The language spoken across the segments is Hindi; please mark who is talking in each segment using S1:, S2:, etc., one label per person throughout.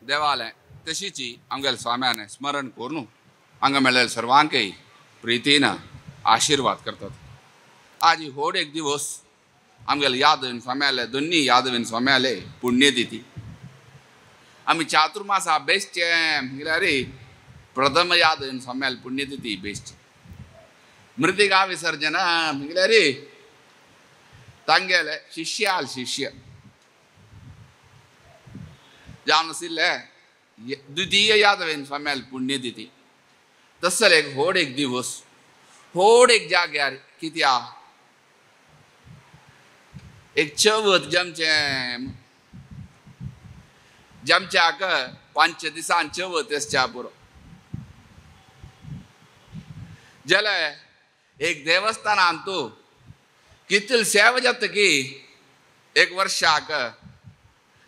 S1: देवालय तशीची आमगेल स्वाम्याने स्मरण करून हांगा मेळ्ळेल्या सर्वांकय प्रितीन आशीर्वाद करतात. आज ही होड एक दिवस आमगेले यादवीन स्वाम्याले दोन्ही यादवीन स्वाम्याले पुण्यतिथी. आम्ही चातुर्मास बेसचे म्हळ्यार प्रथम यादवीन स्वाम्याले पुण्यतिथी बेसचे. मृतिका विसर्जन म्हळ्यार तांगेले शिष्य जावन आशिल्ले द्वितीय यादवीन स्वाम्याले पुण्यतिथी. तसले एक होड एक दिवस होड एक जाग्यार कित्या एक चवथ जमच्याक 5 दिसान चवथ आसच्या पुरो जाल्यार एक देवस्थानान तूं कितली सेवा जाता की एक वर्षाक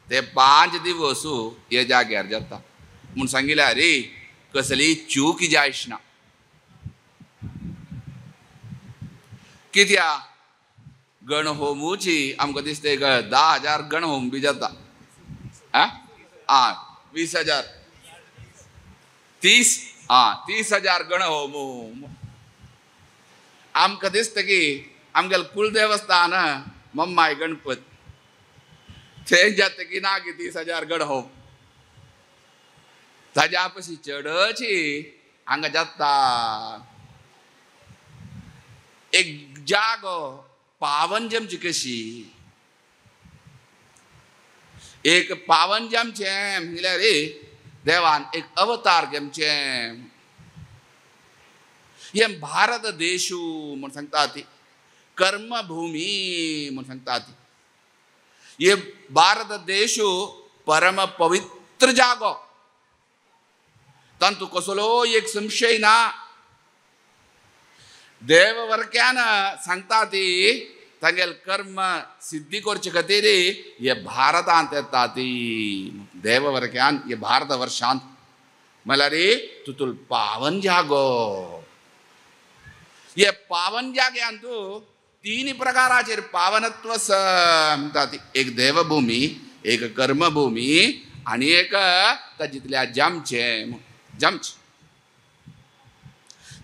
S1: ते 5 दिवस हे जाग्यार जाता म्हूण सांगिल्यार कसली चूक जायच ना. कित्या गणहोमूची आमकां दिसता एक 10,000 गणहोम बी जाता. 20,000 30,000 गणहोम. आमकां दिसता की आमगेलें कुलदेवस्थान मम्माय गणपत थंय जाता की ना की 30,000 गणहोम. ताज्या पशी चडची हांगा जाता एक जागो पावन जमची कशी एक पावन जमचे म्हळ्यार देवान एक अवतार घेवचे. हे भारत देशू म्हूण सांगता ती कर्मभूमी म्हूण सांगता ती. हे भारत देशू परम पवित्र जागो तांतू कसलो एक संशय ना. देव वरक्यान सांगता ती तांगेल कर्म सिद्धी करचे खातीर हे भारतांत येता ती. देव वरक्यान हे भारत वर्षांत म्हळ्यार तुतूल पावन जागो. हे पावन जाग्यान तूं 3 प्रकाराचेर पावनत्व म्हणटा ती. एक देवभूमी एक कर्मभूमी आनी एक ताजितल्या जमचे.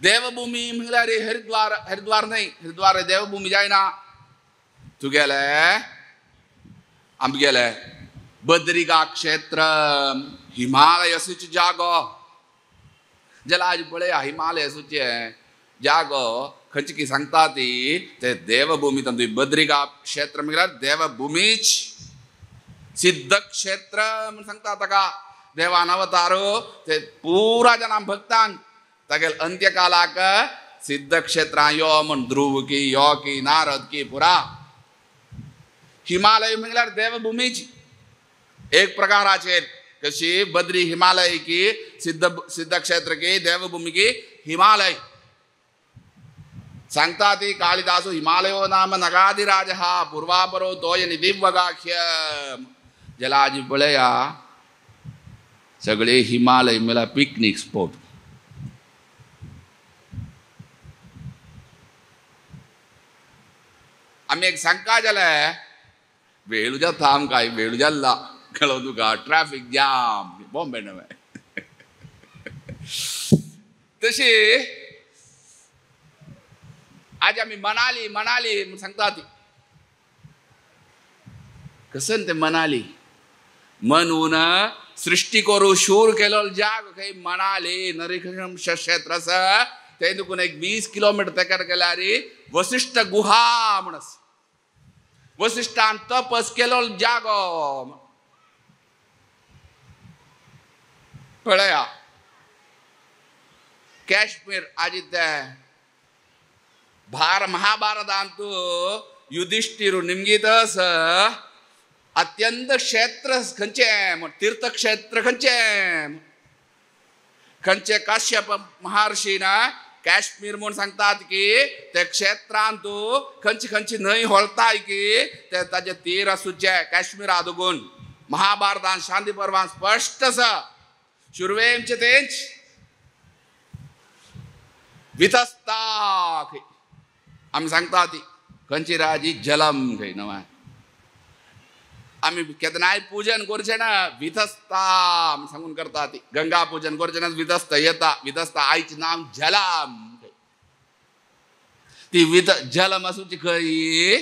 S1: देवभूमी म्हळ्यार हरिद्वार न्हय. हरिद्वार देवभूमी जायना. तुगेले आमगेले बद्रिका क्षेत्र हिमालय असूचे जागो जाल्यार आज पळया हिमालय असूचे जागो खंयची की सांगता ती ते देवभूमी. तांतूय बद्रिका क्षेत्र म्हळ्यार देवभूमीच. सिद्ध क्षेत्र म्हूण सांगता ताका. देवान अवतारो ते पुरा जाणां भक्तांक तागेल अंत्यकालाक सिद्ध क्षेत्रां यो म्हूण ध्रुव की यो की नारद की पुरा. हिमालय म्हळ्यार देवभूमीच एक प्रकाराचेर कशी बद्री हिमालय की सिद्ध क्षेत्र की देवभूमी की हिमालय. सांगता ती कालिदासो हिमालयो नाम नगाधिराज पूर्वापरो तोय निधिवगाख्य. जाल्यार आज पळया सगळे हिमालय म्हळ्यार पिकनीक स्पॉट. आमी एक सांगता जाल्यार वेळ जाता आमकां वेळ जाल्ला कळो तुका. ट्रॅफिक जाम बॉम्बे नवे तशी आज आमी मनाली म्हूण सांगता ती. कसन ते मनाली मनून सृष्टी करू शूर केलो जाग खंय मनाली नरसिंह क्षेत्र आसा. थंय दुखून एक 20 किलोमीटर तेकर गेल्यार वसिष्ठ गुहा म्हूण आसा. वसिष्ठान तपस केलो जागो पळया. काश्मीर आज ते महाभारतांत युधिष्ठिर निमगीतस अत्यंत क्षेत्र खंयचे तीर्थक्षेत्र खंयचे काश्यप महर्षीन काश्मीर म्हूण सांगतात की ते क्षेत्रांत खंयची न्हंय व्हळताय की ते ताजे तीर आसूचे. काश्मीर आदगून महाभारतांत शांती पर्वांत स्पश्ट आसा. शुरवेंचे तेंच वितस्ता आमी सांगता ती खंयची राजी जलम खंय नवा. आम्ही केदनाय पूजन करचे ना विधस्ता सांगून करता ती गंगा पूजन करचे ना विधस्त येता विधस्ता आईचे नाम जलम ती विध जलम असूची खरी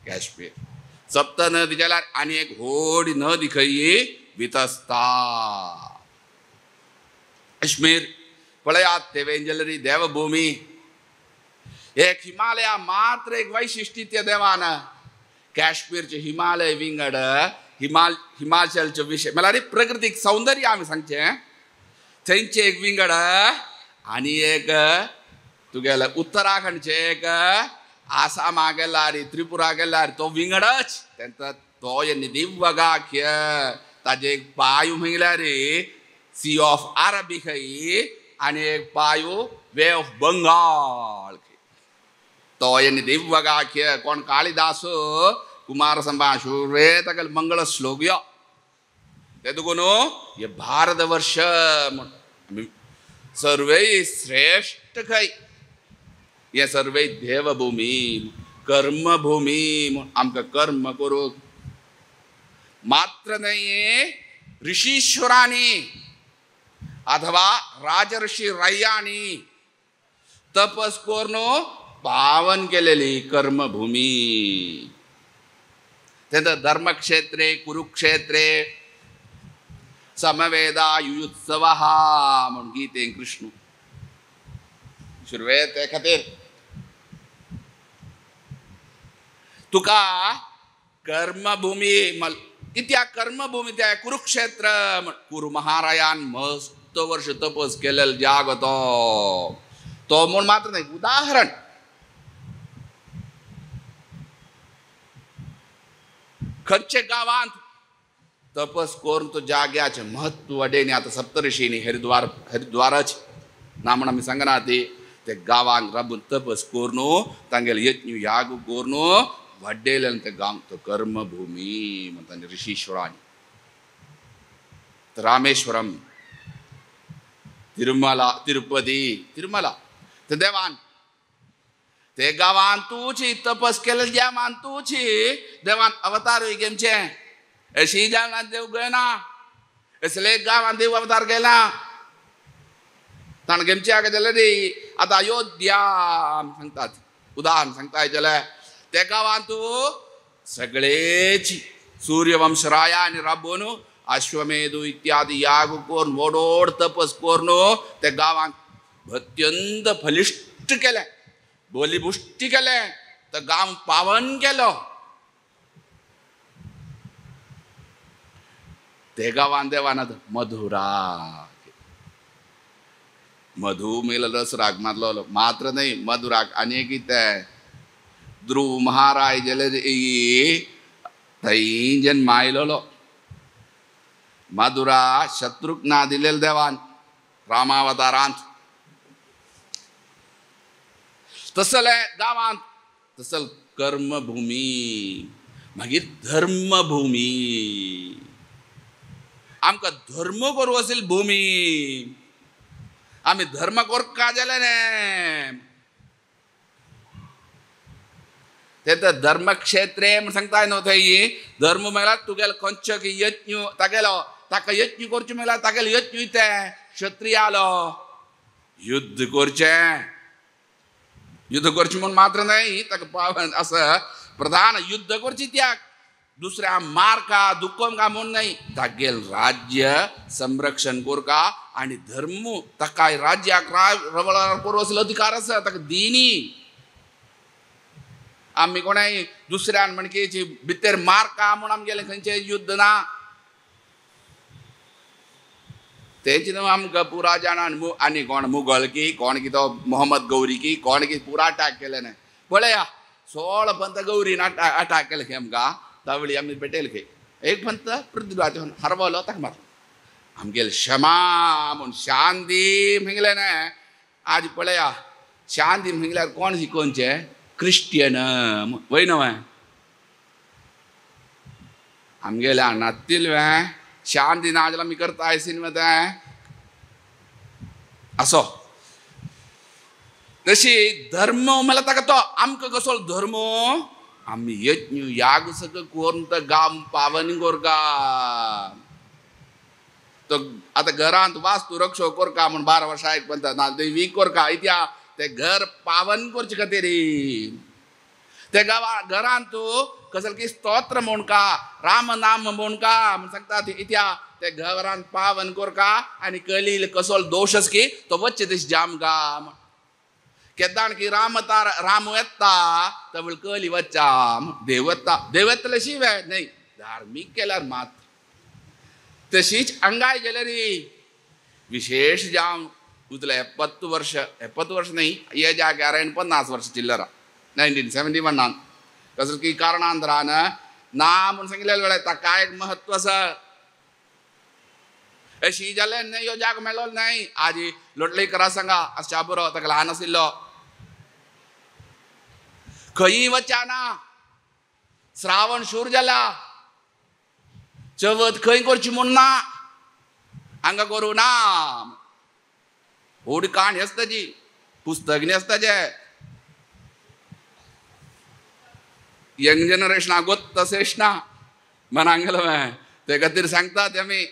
S1: काश्मीर सप्त नदी जला आणि एक होडी नदी खरी विधस्ता काश्मीर पळयात तेवेंजलरी देवभूमी एक हिमालय मात्र एक वैशिष्ट्य देवान काश्मीरचे हिमालय विंगड हिमाचलचे विषय मला रे प्राकृतिक सौंदर्य आम्ही सांगचे थंयचे एक विंगड आणि एक तुगेला उत्तराखंडचे एक आसाम गेला रे त्रिपुरा गेला रे तो विंगडच त्यांचा तो दिव्यगाख्य ताजे एक पायू म्हणला रे सी ऑफ अरबी खई आणि एक पायू वे ऑफ बंगाल तो दिव्यगाख्य कोण कालिदास कुमार संभाषुरे तकल मंगल श्लोक ते दुगुनो ये भारतवर्ष सर्वे श्रेष्ठ खई ये सर्वे देवभूमी कर्मभूमी आमका कर्म करू मात्र नाही ऋषीश्वरानी अथवा राजर्षी रय्यानी तपस करून पावन केलेली कर्मभूमी त्यात धर्मक्षेत्रे कुरुक्षेत्रे समवेदा युयुत्सव म्हणून गीते कृष्ण शुरवे ते खातीर तुका कर्मभूमी कित्या कर्मभूमी त्या कुरुक्षेत्र कुरु महारायान मस्त वर्ष तपस केलेलं जाग तो म्हणून मात्र नाही उदाहरण खर्चे गावांत तपस करून तो जाग्याचे महत्व वाडेने आता सप्तऋषींनी हरिद्वारच नामण आम्ही सांगना ते गावांत राबून तपस करून तांगेले यज्ञ याग करून वाडेले ते गांव तो कर्मभूमी म्हणता ऋषीश्वरानी रामेश्वरम तिरुमला तिरुपती तिरुमला ते देवान ते गावान तूची तपस केलेलं ज्या मान तूची देवान अवतार गेमचे अशी जालना देव गेला असले गावान देव अवतार गेला ताण गेमचे आगे जाले रे आता अयोध्या सांगतात उदाहरण सांगताय जाल्यार ते गावान तू सगळेची सूर्यवंशराया आणि राबून अश्वमेधू इत्यादी याग करून मोडोड तपस करून ते गावान अत्यंत फलिष्ट केले बोलीबुष्टी केले तर गाव पावन केलो ते गावान देवान मधुरा मधु मेल रस राग मारलो मात्र नाही मधुराग अनेक इथे ध्रुव महाराज गेले थंय जन्म आयलो मधुरा शत्रुघ्ना दिलेल देवान रामावतारांत तसले गावांत तसल कर्मभूमी मागीर धर्मभूमी आमकां धर्म करू असेल भूमी आम्ही धर्म करका जाले ने ते तर धर्मक्षेत्रे म्हण सांगताय न्हू थंय धर्म म्हळ्यार तुगेलो खंयचो की यज्ञ तागेलो ताका यज्ञ करचें म्हळ्यार तागेलो यज्ञ ते क्षत्रिय आलो युद्ध करचें युद्ध करचें म्हणून मात्र नाही ताका पावन असं प्रधान युद्ध करची त्याग दुसऱ्या मारका दुखोवंका म्हणून नाही तागेल राज्य संरक्षण करका आणि धर्म ताका राज्याक करू असलो अधिकार आसा ताका दिनी आम्ही कोणाय दुसऱ्यान म्हणके भितर मारका म्हणून आमगेले खंयचे युद्ध ना तेची न्हू आमकां पुरा जाणान आनी कोण मुघल की कोण की तो मोहम्मद गौरी की कोण की पुरा अटॅक केले न्हय पळया 16 पंत गौरीन अटॅक केले आमकां तावळी आमी भेटेल खंय एक पंत पृथ्वीराज हरवलो ताका मारलो आमगेले क्षमा म्हूण शांती म्हणले न्हय आज पळया शांती म्हणल्यार कोण शिकोवचे क्रिश्चियन वय न्हय आमगेले हाडांतील शांती ना जाल्यार आमी करता आयसीन तें असो तशी धर्म म्हळ्यार ताका तो आमकां कसो धर्म आम्ही येत याग सगळं कोणतं गाम पावन गोरका तो आता घरांत वास्तू रक्षो कोरका म्हणून 12 वर्ष ऐक म्हणतात ना ते वीक कोरका इत्या ते घर पावन करचे खातीर ते घरांत तू कसं की स्तोत्र म्हणून का राम नाम म्हणून का सांगतात इत्या ते घरांत पावन कोरका आणि कलील कसोल दोषच की तो वच्चे दिस जाम गाम केदान की राम येता तवळ कली वच्चा देवत्ता शिवाय नाही धार्मिक केल्यार मात तशीच अंगाय गेले रे विशेष जाम उतले 70 वर्ष नाही ये जाग्यार 50 वर्ष चिल्लरा 1971 कसं की कारणांतरान ना म्हणून सांगितलेलं वेळा काय महत्व असं अशी जाले नाही यो जाग मेळलो नाही आजी लोटले करा सांगा अशा बरो ताका ल्हान आशिल्लो खंयी वचाना श्रावण शूर जाला चवथ खंय करची म्हूण ना हांगा करूं ना व्हड काणी आसता जी पुस्तक न्ही आसता जे यंग जनरेशनाक गोत तशेंच ना मनाक गेलो ते खातीर सांगतात आमी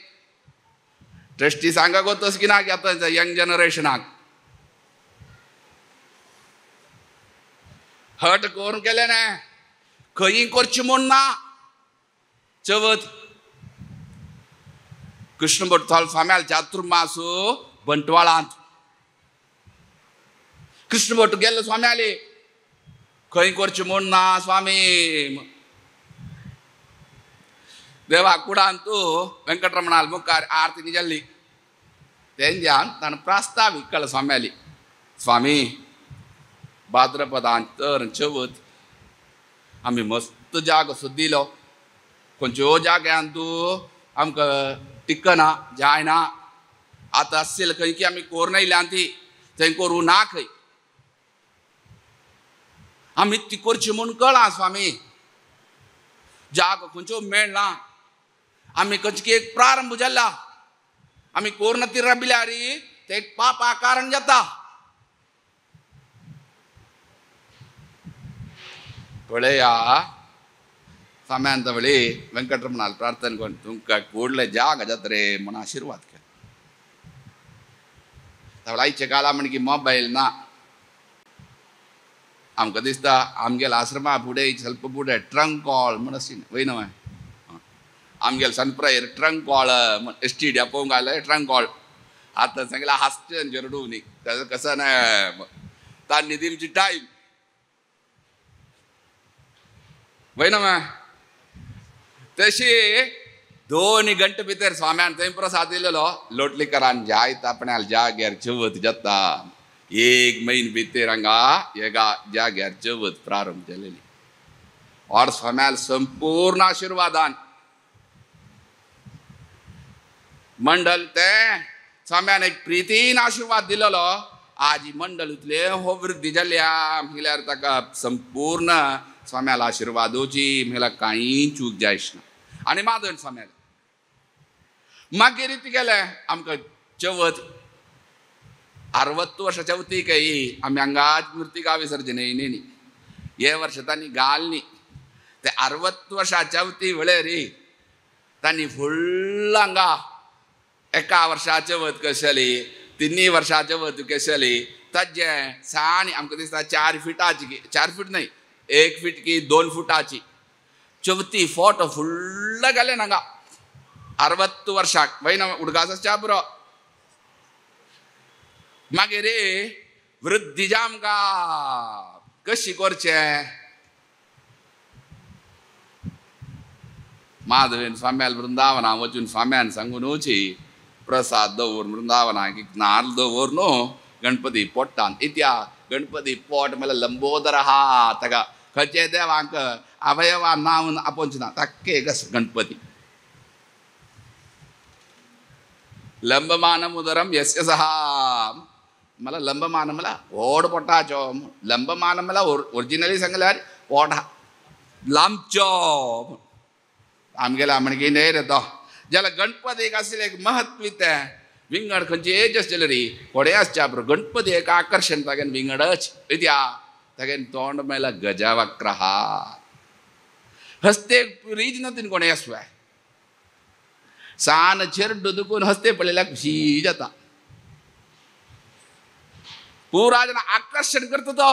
S1: ट्रस्टी सांगा गो तस की ना की आतां यंग जनरेशनाक हट करून केले ना खंयी करची म्हूण ना चवथ कृष्ण भट थोल फाम्याल चातुर्मासू बंटवाळांत कृष्ण भट गेल्लो स्वाम्याली खंय करची म्हूण ना स्वामी देवा कुडान तू वेंकटरमणाल मुखार आरती न्ही जाल्ली तेंच्यान ताणें प्रास्तावीक केलो स्वाम्याली स्वामी भाद्रपदांत तर चवथ आमी मस्त जागो सोदिलो खंयच्यो जाग्यान तूं आमकां टिकना जायना आतां आसलें खंय की आमी कोरून येयल्यान ती थंय करूं ना खंय आमी ती करची म्हूण कळ्ळां स्वामी जागो खंयच्यो मेळना आमी खंयची एक प्रारंभ जाला आमी कोरून ती राबिल्यार ते एक पापा कारण जाता पळया स्वाम्यान तवळी वेंकटरमणाल प्रार्थना करून तुमकां व्हडले जाग जाता रे म्हणून आशिर्वाद केलो तवळ आयच्या काळा म्हण की मोबायल ना आमकां दिसता आमगेल्या आश्रमा फुडें ಸ್ವಲ್ಪ फुडें ट्रंक कॉल म्हण आसली वय न्हय आमगेले सनप्रायर ट्रंक कॉल STD पळोवंक आयले ट्रंक कॉल आतां सांगला हास्टेंचेर रडूं न्ही कसं ना तांणी दिवची टायम वय न्हय तशी 2 गंटे भितर स्वाम्यान थंय प्रसाद दिलेलो लोटलीकरान जायत आपणाल जाग्यार चवथ जाता 1 म्हयनो भितर हांगा एका जाग्यार चवथ प्रारंभ जालेली और स्वाम्याल संपूर्ण आशिर्वादान मंडल ते स्वाम्यान एक प्रितीन आशिर्वाद दिलेलो आज ही मंडल उतले हो वृद्धी जाल्या म्हळ्यार ताका संपूर्ण स्वाम्याल आशिर्वादोची म्हळ्यार कांय चूक जायच ना आनी मादन स्वाम्याल मागीर ती गेले आमकां चवथ 60 वर्षां चवथीक आमी हांगाच मुर्तिका विसर्जन येयली हे वर्ष तांणी घालनी ते 60 वर्षां चवथी वेळेर तांणी फुल्ल हांगा 1 वर्सा चवथ कशी जाली 3 वर्सां चवथ कशी जाली ताजे साण आमकां दिसता 4 फिटाची 4 फीट न्हय 1 फीट की 2 फुटाची चवथी फोटो फुल्ल गेले हांगा 60 वर्षाक वय ना उडगासाच्या पुरो मागीर वृद्धी जामका कशी करचें माधवेन स्वाम्याल वृंदावना वचून स्वाम्यान सांगून वची प्रसाद दवर वृंदावनाक एक नाल्ल दवर न्हू गणपती पोट्टान इत्या गणपती पोट म्हळ्यार लंबोदर आहा ताका खंयचे देवाक अवयवा नांव आपोवचे ना ताक्के गणपती लंबमानम उदरम यस्य सहा मला लंबमान म्हळ्यार व्हड पोटाचो लंबमान म्हळ्यार ओरिजिनली सांगल्यार पोट लांबचो आमगेला म्हणगे न्हय रे तो जाल्यार गणपतीक आसलें एक महत्व तें विंगड खंयची एज आसलेली रे व्हडे आसच्या बरो गणपती एक आकर्शण तागेन विंगडच कित्या तागेन तोंड म्हळ्यार गजावक्र आहा हस्ते रीज नतीन कोणे असवाय सान चेरड्डू दुखून हस्ते पडलेल्या खुशी जाता पुरा जण आकर्षण करतो तो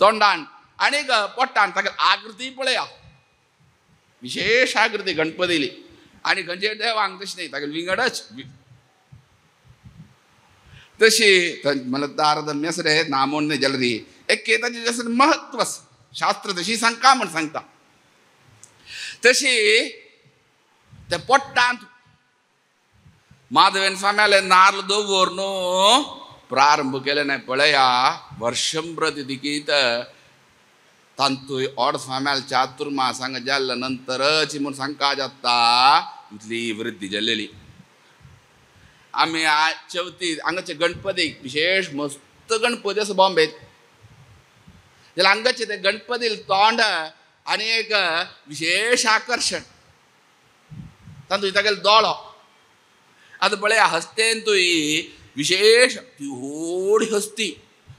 S1: तोंडान आणि पोट्टान ताका आकृती पळया विशेष आकृती गणपतीली आणि खंयचे देवांक तशी नाही ताका विंगडच तशी मला तारतम्य रे नामोन नाही जलरी एक ताचे जसं महत्व शास्त्र तशी सांगता म्हण सांगता तशी त्या पोट्टांत माधवेन स्वाम्याले नारळ दवरून प्रारंभ केले नाही पळया वर्षंभर दिकीत तांतूय ओड स्वाम्याल चातुर्मासांग जाल्ल्या नंतरच म्हणून सांगता जाता इतली वृद्धी जाल्लेली आम्ही चवथी हांगाचे गणपती विशेष मस्त गणपती असं बॉम्बेत जाल्यार हांगाचे ते गणपती तोंड आणि एक विशेष आकर्षण तातूंत तागेलो दोळो आतां पळया हस्तेन तुय विशेष ती व्हडी हस्ती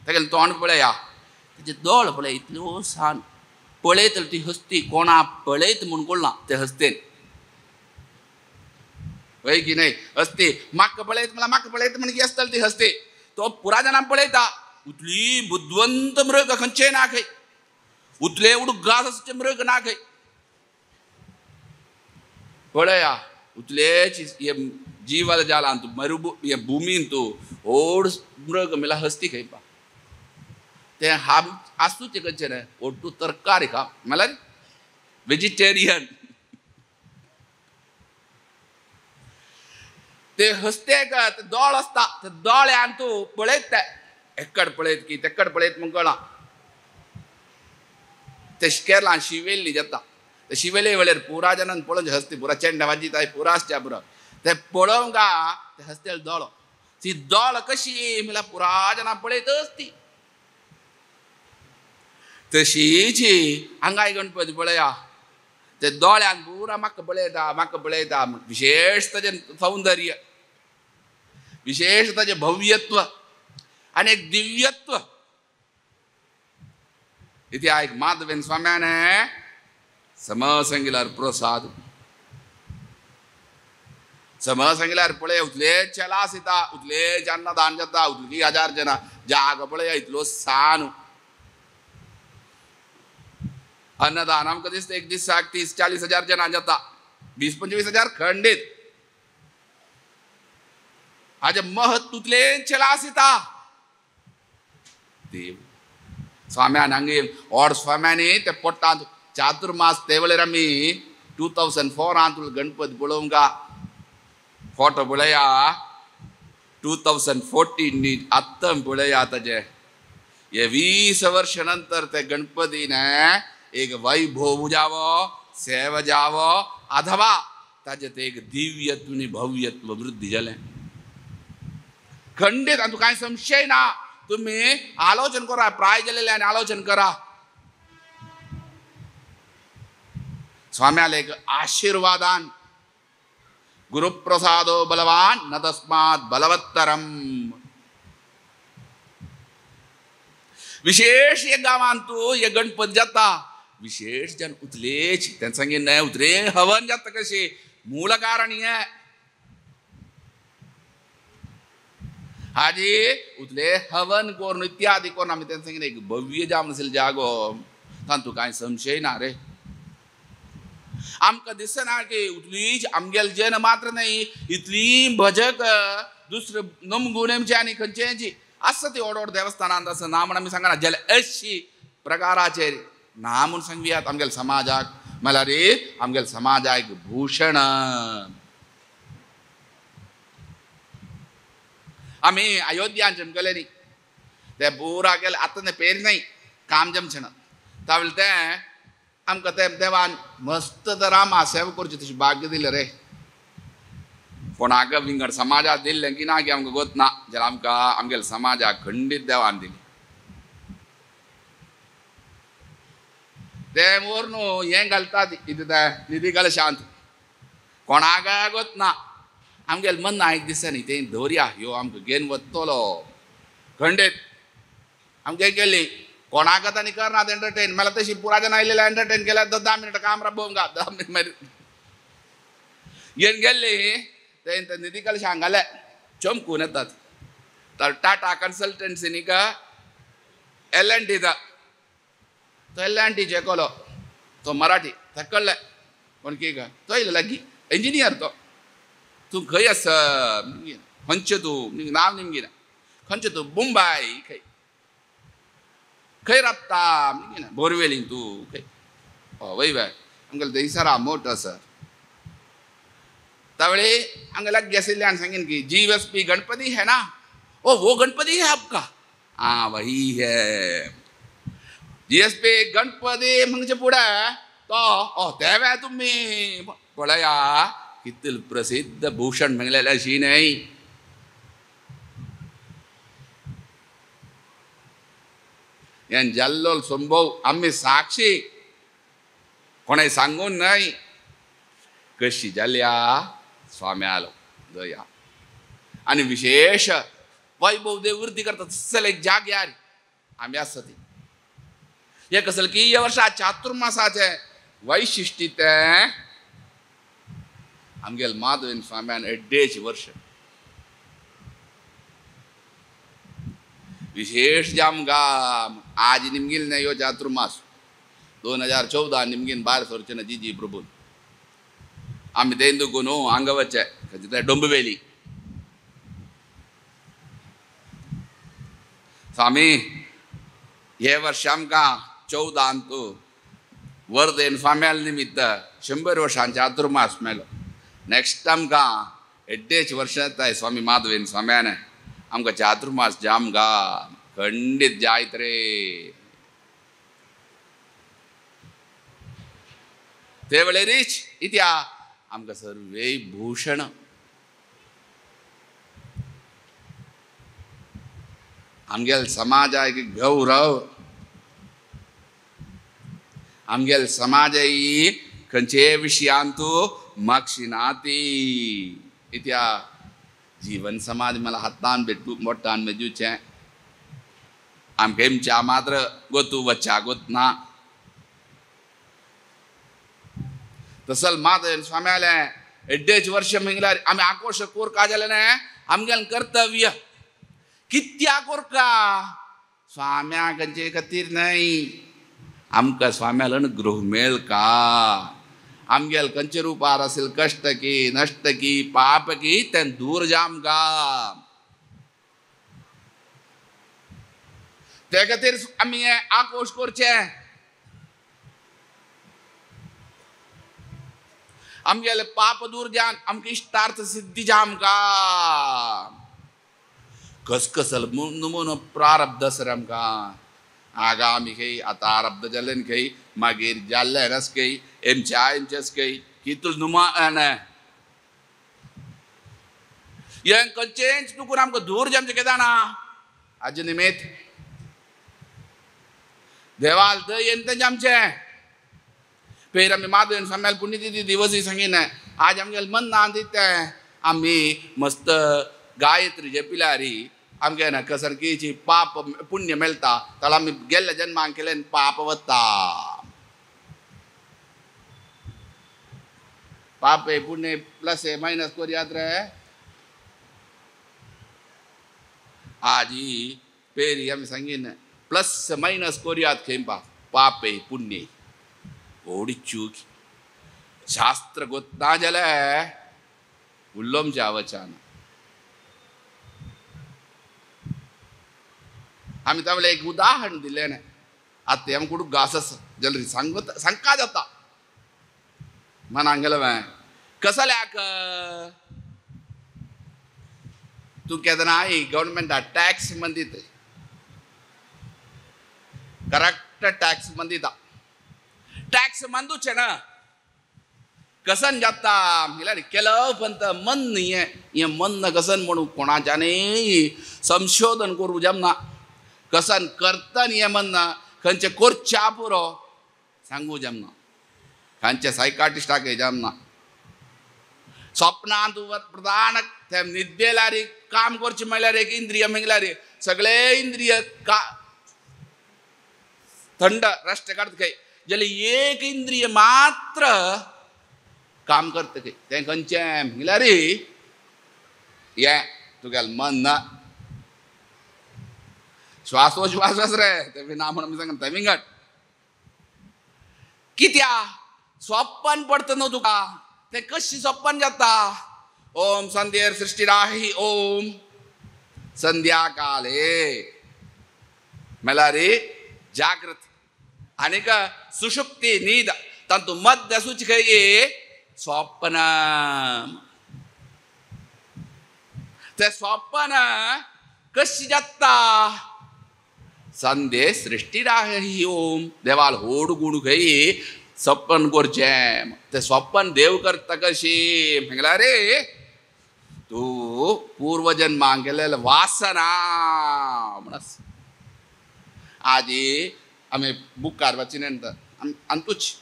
S1: तागेलें तोंड पळया तेजे दोळ पळय इतल्यो सान पळयत ती हस्ती कोणा पळयत म्हूण कळना ते हस्तेन वय की नाही हस्ती म्हाका पळयत म्हळ्यार म्हाका पळयत म्हण की आसतली ती हस्ती तो पुरा जाणां पळयता उतली बुद्धवंत मृग खंयचे ना खंय उतले उडूक घास असचे मृग ना खंय पळया उतलेच हे जीवाला जालां तूं हे भुमीन तूं व्हड मृग म्हळ्यार हस्ती खंय पा ते आसूं ते खंयचे रे ओटू तरकारी खा म्हळ्यार वेजिटेरियन ते हस्तेक दोळ असता ते दोळ्यान तूं पळयत ते एक्कड पळयत की तेक्कड पळयत म्हूण कळना ते केरळान शिवेल्ली जाता ते शिवेले वेळेर पुरा जाणान पळोवन हस्ती पुरा चेंडा वाजीत पुरा आसच्या पुरो ते पळोवंक ते हस्तेल दोळो ती दोळ कशी म्हळ्यार पुरा जाणां पळयत असती तशीच हांगाय गणपती पळया ते दोळ्यान पुरा म्हाका पळयता विशेष ताचें सौंदर्य विशेष ताचें भव्यत्व आणि एक दिव्यत्व इथे एक माधवेन स्वाम्याने समसंगिलार प्रसाद समसंगिलार पळय उतले चला सीता उतले अन्नदान जाता उतली 1000 जना जाग पळय इतलो सान अन्नदान आमकां दिसता एक दिसाक 30-40 हजार जना जाता 20-25 हजार खंडीत हाजे महत्व उतले चला सीता देव स्वाम्यान हांगे ओड स्वाम्यानी ते पोट्टांत चातुर्मास ते वेळेर आमी 2004 गणपती पळोवंक फोटो पळया 2014 आत्तम पळया ताचे हे 20 वर्ष नंतर ते गणपतीने एक वैभव जावो सेवा जावो अथवा ताचे ते एक दिव्यत्व आनी भव्यत्व वृद्धी जालें खंडीत तातूंत कांय संशय ना तुम्ही आलोचन करा प्राय जालेले आनी आलोचन करा स्वाम्याले एक आशीर्वादान गुरुप्रसादो बलवान न तस्मात् बलवत्तरम विशेष एक गांवांत तूं हे गणपती जाता विशेष जन उतलेच त्यांनी सांगितलं उतरे हवन जाता कशी मूळ कारण हे हाजी उतले हवन करून इत्यादी करून आम्ही त्यांनी सांगितलं एक भव्य जाम असेल जागो तातूंत कांय संशय ना रे आमकां दिसना की उतलीच आमगेल जन मात्र नाही इतली भजक दुसरे नमगुणेमची आनी खंयचेची आसा ती ओड देवस्थानांत आसा ना म्हण आमी सांगना जाल्यार अशी प्रकाराचे ना म्हूण सांगयात आमगेल समाजाक म्हळ्यार आमगेल समाजाक भूषण आमी अयोध्यान जमकले न्ही ते बुरा गेले आतां पेर नाही काम जमचें ना तावले ते आमकां ते देवान मस्त तर रामा सेवा करची तशी भाग्य दिलें रे कोणाक विंगड समाजाक दिल्लें की ना की आमकां गोत ना जाल्यार आमकां आमगेल समाजाक खंडीत देवान दिलें ते मोर न्हू हें घालतात कितें ते निधी कलशांत कोणाक गोत ना आमगेल मन ना एक दिसांनी तें दवरया ह्यो आमकां घेवन वतलो खंडीत आमकां गेली कोणाक आतां करनात एंटरटेन मला तशी पुराजन आयलेल्या एंटरटेन केल्यार 10 मिनटां काम राबोवंक घात 10 मिनट मागीर घेवन गेल्ली ते निधी कलश हांगाले चमकून येतात तर टाटा कन्सल्टन्सीनी का L&T चा तो L&T चेकोलो तो मराठी थकले पण की का तो येयलो लागीं इंजिनियर तो तूं खंय आसा खंयचें तूं नांव निमगेना खंयचें तूं मुंबय खंय राबता बोरवेलीन तूं खंय वय वय आमगेलो थंयसर मोट सर तवळे आमगे लग आसिल्ल्यान सांगीन की GSP गणपति है ना ओ वो गणपति है आपका हाँ वही है GSP गणपति म्हणजे पुढे तो ओ तेव्हा तुम्ही पळया कितल प्रसिद्ध भूषण म्हणलेल्या अशी नाही यान जल्लोल संभव आम्ही साक्षी कोणाय सांगून नाही कशी जाल्या स्वामी आलो दया आणि विशेष वैभव देववृत्ती करतात चल एक जाग यार आम्ही असती हे कसल की या वर्षा चातुर्मासाचे वैशिष्ट्य आमगेल माधवेन स्वाम्यान 1.5 वर्ष विशेष जामगा आज निमगिल नाही यो चातुर्मास 2014 निमगिन बार सोरचन जीजी प्रभू आम्ही तेंदुकू न्हू हांगा वचे खंयचे डोंबिवली स्वामी हे वर्ष आमकां 14 वर्देन स्वाम्याल निमित्त 100 वर्षांचे चातुर्मास मेलो नेक्स्ट आमकां 1.5 वर्ष जाताय स्वामी माधवेन स्वाम्यान आमकां चातुर्मास जामगा खंडीत जायत रे ते वेळेरीच इत्या आमकां सर्वे भूषण आमगेल समाजाक गौरव आमगेल समाजाई खंयचे विशयांतू मागशिनाती इत्या जीवन समाज मला हातान बेटू मोठान मेजूचे आमच्या मात्र गोतू वच्चा गोतना तसल माधव स्वाम्याले 1.5 वर्ष म्हणल्यार आमी आकोश कोरका जाले ने आमगेल कर्तव्य कित्या कोरका स्वाम्या खंयचे खातीर नाही आमकां स्वाम्याल अनुग्रह मेळ का आमगेल खंयचे रुपार असेल कष्ट की नष्ट की पाप की तें दूर जाम गा ते खातीर आमी हे आकोश करचे आमगेले पाप दूर जावन आमकां इश्टार्थ सिद्धी जाम का कसकसल नमुनो प्रारब्ध आसा आमकां आगामी खंय आतां आरब्ध जालें खंय मागीर जाल्ले रस खंय एमचेस खंय कितूल नुमा हें खंयचेंच चुकून आमकां दूर जावचें केदां ना हाजे निमित्त देवाल थंय येवन तें जामचें पयर आमी माधवेन स्वाम्याल पुण्यतिथी दिवस सांगीन आज आमगेलें मन ना दितें आमी मस्त गायत्री जपिल्यारी आमगे ना कसरकीची पाप पुण्य मेळटा ताला आमी गेल्ल्या जन्माक केलें पाप वता पाप पुण्य प्लस मायनस करयात रे आज पेरी आमी सांगीन प्लस मायनस करयात खेंपा पाप पुण्य ओडी चूक शास्त्र गोत्ता जाल्यार उल्लोमच्या वचन आमी तावले एक उदाहरण दिलें ने आतां तेम कुडूक घास आसा जाल्यार सांगका जाता मनाक गेलो कसल्याक तूं केदना गव्हर्मेंटा टॅक्स मंदीत करेक्ट टॅक्स मंदीता टॅक्स मंदूचे ना कसन जाता म्हळ्यार केलं पण मन हे मन कसन म्हणू कोणाच्याने संशोधन करूं जमना कसन करतन हे मन खंयचे करच्या पुरो सांगू जमना खंयचे सायकाटिस्टाक हे जमना स्वप्नांत प्रधान ते निद्देल्यार काम करचें म्हणल्यार एक इंद्रिय म्हणल्यार सगळे इंद्रिय थंड रस्ट करत काही जले एक इंद्रिय मात्र काम करते काही ते खंयचे म्हळ्यार रे ये तुगेल मन ना श्वासोश्वास रे ते ना म्हणून सांगता ते विंगट कित्या स्वप्न पडतं न्हू तुका ते कशी स्वप्न जाता ओम संध्येर सृष्टिराही ओम संध्याकाळे म्हळ्यार जागृत आणि सुषुप्ती नीद तंतु मध्य सूची खंय स्वप्न ते स्वप्न कशी जाता संधे सृष्टिराही ओम देवाल होड गुण खंय स्वप्न करचें ते स्वप्न देव करता कशी म्हळ्यार रे तू पूर्वजन्मांक केलेले वासना म्हणस आजी आम्ही बुकार वाचिन अंतुच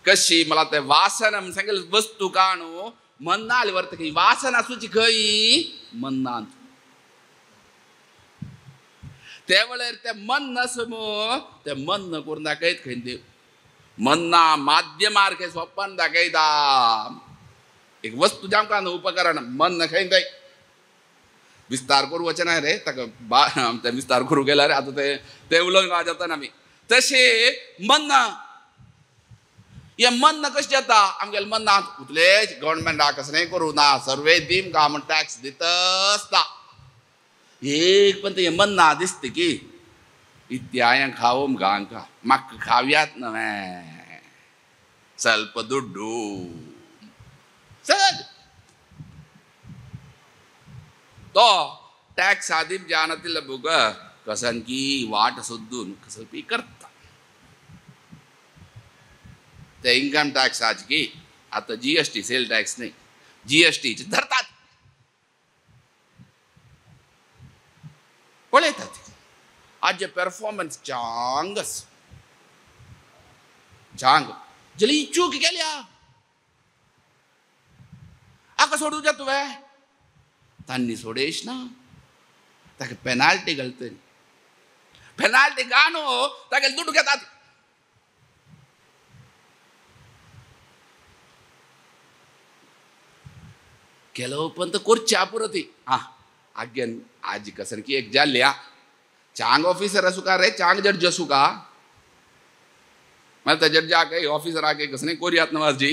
S1: कशी मला ते वासना सांगेल वस्तू काणू मन्नाल वर्त की वासना सुची खंय मन्नान ते वेळेर ते मन नसमो ते मन न करून दाखयत खंय देव मन्ना माध्यमार खंय स्वप्न दाखयता एक वस्तू जामकां उपकरण मन न खंय दय विस्तार करू वचन आहे रे ते विस्तार करू गेला रे आता ते उलोवंक जाता आमी तशे मन ये मन कशें जाता आमगेले मन्ना उतले गव्हर्नमेंटाक कसं नाही करू ना सर्वे दीम का म्हण टॅक्स दिता आसता एक पण ते मन्ना दिसते की इत्यायं खावम गांका म्हाका खाव्यात न्हय ಸ್ವಲ್ಪ ದುಡ್ಡು सहज तो टॅक्स आदीम जानातील बुग कसन की वाट सोदून कसं पी करता ते इन्कम टॅक्स आज की आता जीएसटी सेल टॅक्स नाही जीएसटी धरतात पळयतात आज परफॉर्मन्स चांगस चांग जली चूक केल्या आका सोडू जा तुवे तांनी सोडेश ना ताका पेनाल्टी घालते पेनाल्टी गानो ताका दुड्ड घेतात ಕೆಲವು ಪಂತ ಕೊರ್ಚಿ ಆಪುರತಿ आज्ञन आजी कसर की एक जाल्या चांग ऑफिसर असू का रे चांग जड्ज असू का मला त्या जड्ज आके ऑफिसर आके कसने कोरियात नवाजी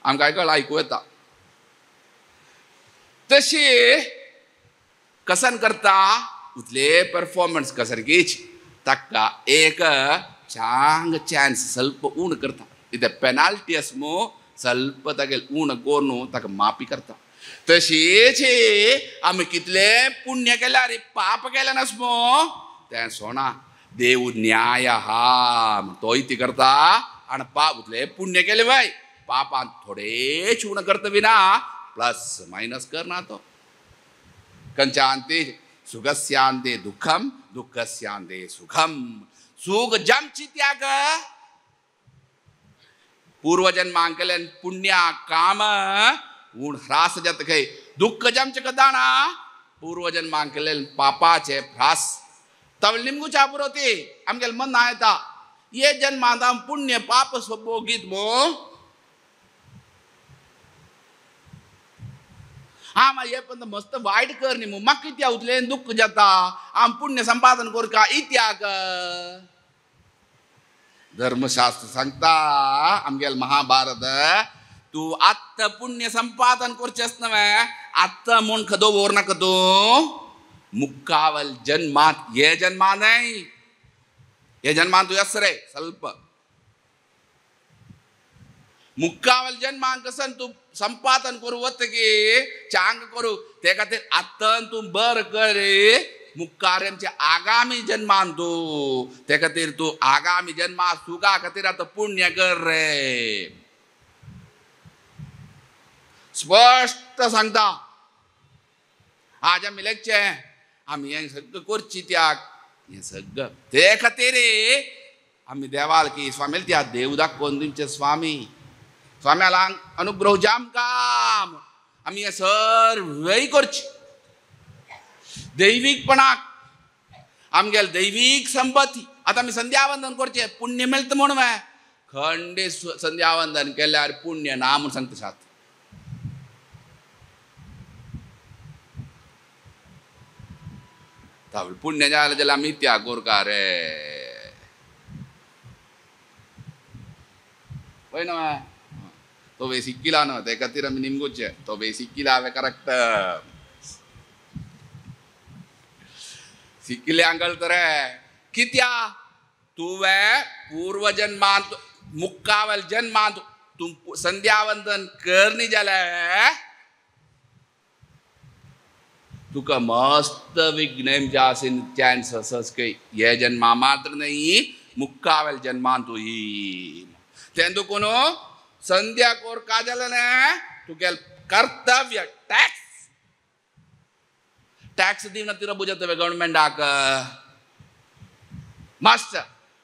S1: आम काय कळ ऐकू येता तशी कसन करता उतले परफॉर्मन्स कसर घेच तक्का एक चांग चान्स ಸ್ವಲ್ಪ ऊण करता इथे पेनाल्टी असमो ಸ್ವಲ್ಪ तगेल ऊण कोरनु तक माफी करता तशीच आम्ही कितले पुण्य केला रे पाप केला नसमो त्या सोना देव न्याय हा तो इति करता आणि पाप उतले पुण्य केले बाय पापान थोडे चूर्ण करता विना प्लस मायनस करना तो कंचांते सुखस्यांते दुःखम दुःखस्यांते सुखम सुख जमची त्याग पूर्वजन्मांकलन पुण्य काम ऊण ह्रास जात खंय दुःख जमचे कदाना पूर्वजन्मांकलेल पापाचे ह्रास तवल निमगु चापुरोती आमगेल मन ना येता ये जन्मांत पुण्य पाप स्वभोगीत मो मा ये पण मस्त वाईट कर नी मो म्हाका कित्या उतले दुःख जाता आम पुण्य संपादन करू का इत्याक धर्मशास्त्र सांगता आमगेल महाभारत तू आत्ता पुण्य संपादन करचेस नव्हे आत्ता म्हूण खदो ओर नाका तू मुक्कावल जन्मात ये जन्मा नाही ये जन्मात तू यस रे ಸ್ವಲ್ಪ मुक्कावल जन्मांक कसन तू संपादन करू वतकी चांग करू ते खातीर आत्ता तू बर कर मुक्कारेमचे आगामी जन्मान तू ते खातीर तू आगामी जन्मा सुगा खातीर आता पुण्य कर रे स्पष्ट सांगता आज आम्ही लेखचे आम्ही हे सगळं करची त्याग हे सगळं ते खातीर आम्ही देवाल की स्वामी त्या देव दाखोवन तुमचे स्वामी स्वाम्याला अनुग्रह जाम काम आम्ही हे सर्वय करची दैविकपणाक आमगेल दैविक संपत्ती आता मी संध्यावंदन करचे पुण्य मिळतं म्हणून खंडे संध्यावंदन केल्यावर पुण्य ना म्हणून सांगता शास्त्र. पुण्य जायला ज्याला मित्या गोरका रे ना तो वे सिक्किला न ते कतिर मी निमगुचे तो वे सिक्किला वे करेक्ट सिक्किले अंकल तर कित्या तू वे पूर्व जन्मांत मुक्कावल जन्मांत तुम संध्यावंदन करनी झाला तुका मस्त विघ्नेम जासिन चान्स असस काही ये जन्मा मात्र नाही मुक्कावल जन्मांत येईल तेंदु कोनो संध्या कोर का झालं ना तुके कर्तव्य टॅक्स दिवना तिरा बुझत गवर्नमेंट आक मस्त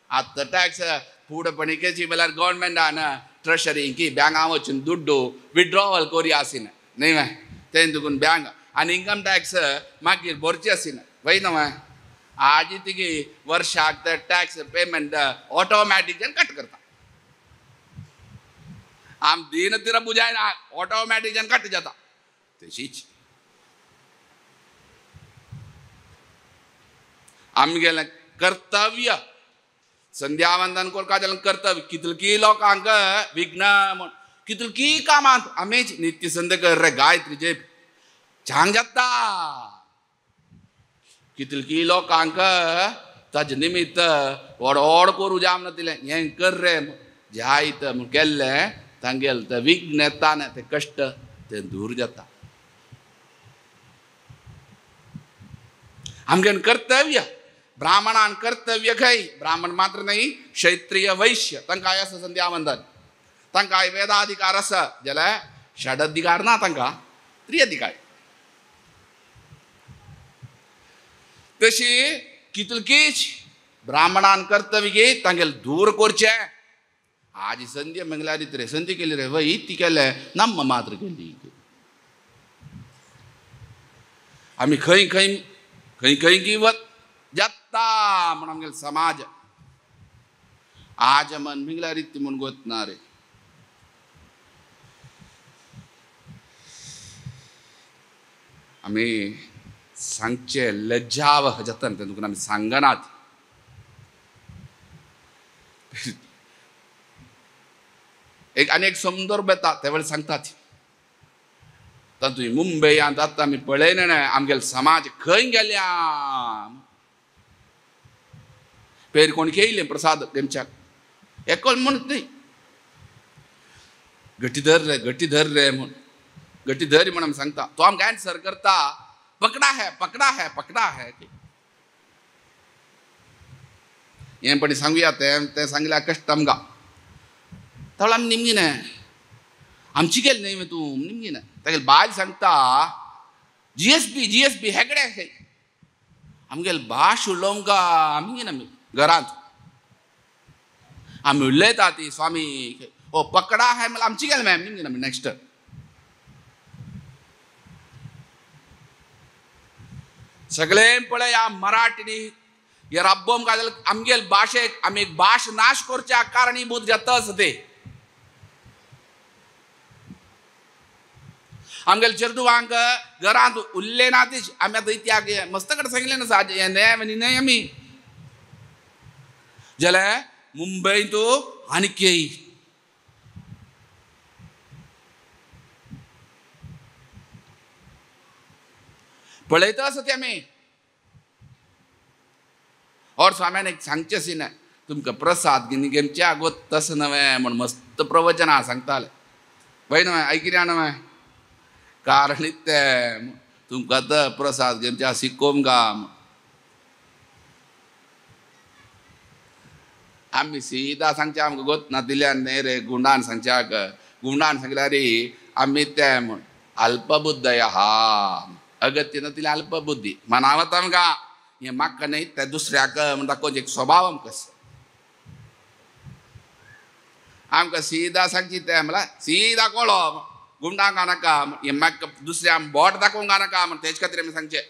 S1: आता टॅक्स पुढे पण केची मला गवर्नमेंट आन ट्रेशरी की बँक आवचून दुड्डू विड्रॉवल कोरी आसीन नाही मा तेंदुकून बँक आणि इन्कम टॅक्स मागीर भरची आसीन वय ना आज तिगे वर्षाक टॅक्स पेमेंट ऑटोमॅटिक कट करता आम दीन तिरा बुझाय ना ऑटोमॅटिक कट जाता तशीच आम गेलं कर्तव्य संध्यावंदन कोर का झालं कर्तव्य कितलकी लोकांक विघ्न कितलकी कामांत आम्हीच नित्य संध्या कर रे गायत्री जप छांग जाता कितलकी लोकांक ताज निमित्त ओड करू जाम नतिले हें कर रे जायत केल्ले तांगेल ते विघ्न येताना ते कष्ट ते दूर जाता आमगेन कर्तव्य ब्राह्मणान कर्तव्य काही ब्राह्मण मात्र नाही क्षत्रिय वैश्य तांकां असं संध्यावंदन तांकां वेदाधिकार आसा जाल्यार षडधिकार ना तांकां त्रिअधिकार तशी कितलकीच ब्राह्मणान कर्तव्य घे तांगेल दूर करचे आज संध्या मंगलारी रे संधी केली रे वय ती केले नम्म मात्र केली आम्ही खंय खंय खंय खंय किवत जाता म्हणून आमगेल समाज आज मन मिंगला रीती म्हणून गोतना रे आम्ही सांगचे लज्जावह जतन तेंदुकून आम्ही सांगनात एक अनेक संदर्भ येतात त्यावेळी सांगतात तुम्ही मुंबई आता आम्ही पळयना ना आमगेल समाज खंय गेल्या पेर कोण केले प्रसाद तेमच्या एकल म्हणत नाही गट्टी धर रे म्हणून गट्टी धर म्हणून सांगता तो आमकां आन्सर करता पकडा है हें पण सांगुया ते सांगल्या कष्ट आमकां तवळ आमी निमगिना आमची गेली नाही तूं निमगिना तागेल बायल सांगता जीएसपी हेगडे हे आमगेल भाश उलोवंका आमी ना घरांत आमी उलयता ती स्वामी ओ पकडा है मला आमची गेल मॅम निमगिना नेक्स्ट सगळे पळय मराठीनी या रब्बोम का आमगेल भाशेक आमी एक भाश नाश करच्या कारणीभूत जाताच ते आमगेल चेडूवांक घरांत उरले ना तीच आमी आतां इत्याक मस्त कडे सांगले ना साज नाही आमी जाल्यार मुंबई तो आनीक येई पळयता आसा ते आमी और स्वाम्यान एक सांगचेशी ना तुमकां प्रसाद घेवचे आगोत तसं नवें म्हण मस्त प्रवचनां सांगताले पळय न्हय आयकिऱ्या न्हय कारण तें तुमकां आतां प्रसाद घेवचे शिकोवंक आमी सीदा सांगचे आमकां गोत ना दिल्यार न्हय रे गुंडान सांगच्याक गुंडान सांगल्यार आमी तें म्हण अल्पबुद्दय आहा अगत्य ना तिला अल्पबुद्धी म्हणावत आमकां हें म्हाका न्हय तें दुसऱ्याक म्हण दाखोवचें एक स्वभाव आमकां आमकां सीदा सांगची तें म्हळ्यार सीदा कळो गुंडांक नाका हें म्हाका दुसऱ्या बोट दाखोवंक नाका म्हण तेजे खातीर आमी सांगचें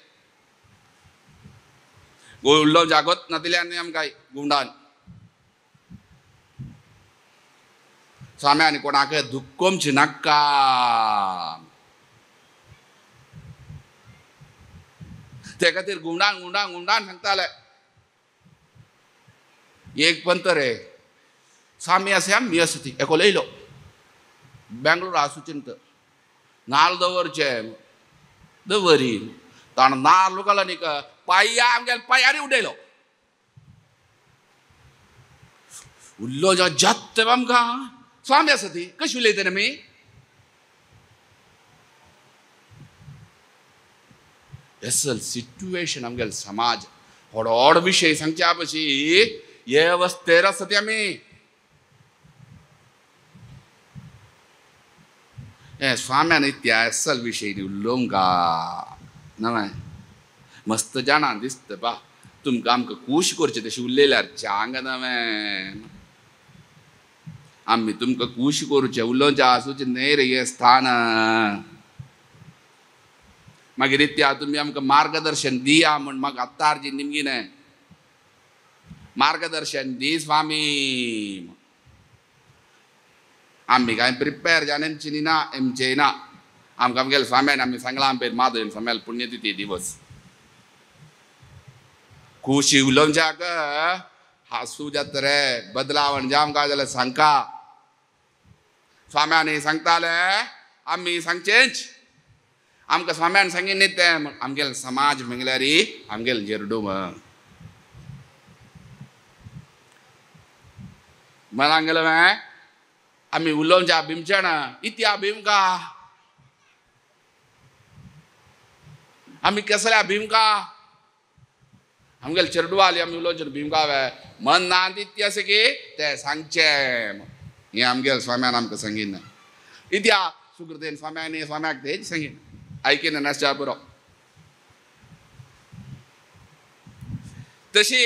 S1: उल्लो जागोत नदिल्यान आमकां गुंडान स्वाम्यानी कोणाक दुःखोमची नाका ते खातीर गुंडान गुंडान गुंडान सांगताले एक पंत रे स्वामी असे मी असती एको लयलो बेंगळूर आसूचिंत नाल दवरचे दवरी ताण नाल लोकांना न्ही का पायया आमगे पायारी उडयलो उल्लो जो जत्त आमकां स्वामी असती कशी उलयता आमी असल सिट्युएशन आमगेलो समाज व्हड विशय सांगच्या पशी हे अवस्थेर आसता आमी स्वाम्यान इत्या असल विशय उलोवंका नवे मस्त जाणां दिसता पा तुमकां आमकां खूश करचें तशें उलयल्यार चांग नवे आमी तुमकां खूश करूचें उलोवचें आसूचें न्हय रे हें स्थान मागीर इत्या तुमी आमकां मार्गदर्शन दिया म्हण म्हाका आत्तारची निमगिने मार्गदर्शन दी स्वामी आमी काय प्रिपेर जावन चिनिना एमचेना आमकां आमगेल्या स्वाम्यान आमी सांगलां आमपेर माधव स्वाम्याल पुण्यतिथी दिवस खुशी उलोवच्याक हांसूं जाता रे बदलावण जावंका जाल्यार सांगका स्वाम्यानी सांगताले आमी सांगचेंच आमकां स्वाम्यान सांगिल्लें तें आमगेलो समाज म्हळ्यार आमगेलो जेरडूम म्हणांक गेलो आमी उलोवच्या भिमचण इत्या भिमका आमी कसल्या भिमका आमगेले चेडवाली आमी उलोवचे भिमका मन ना इत्या की ते सांगचें हें आमगेल्या स्वाम्यान आमकां सांगिल्लें इत्या सुकृतेन स्वाम्याक तेच सांगिल्लें ऐकिना नासच्या पुरो तशी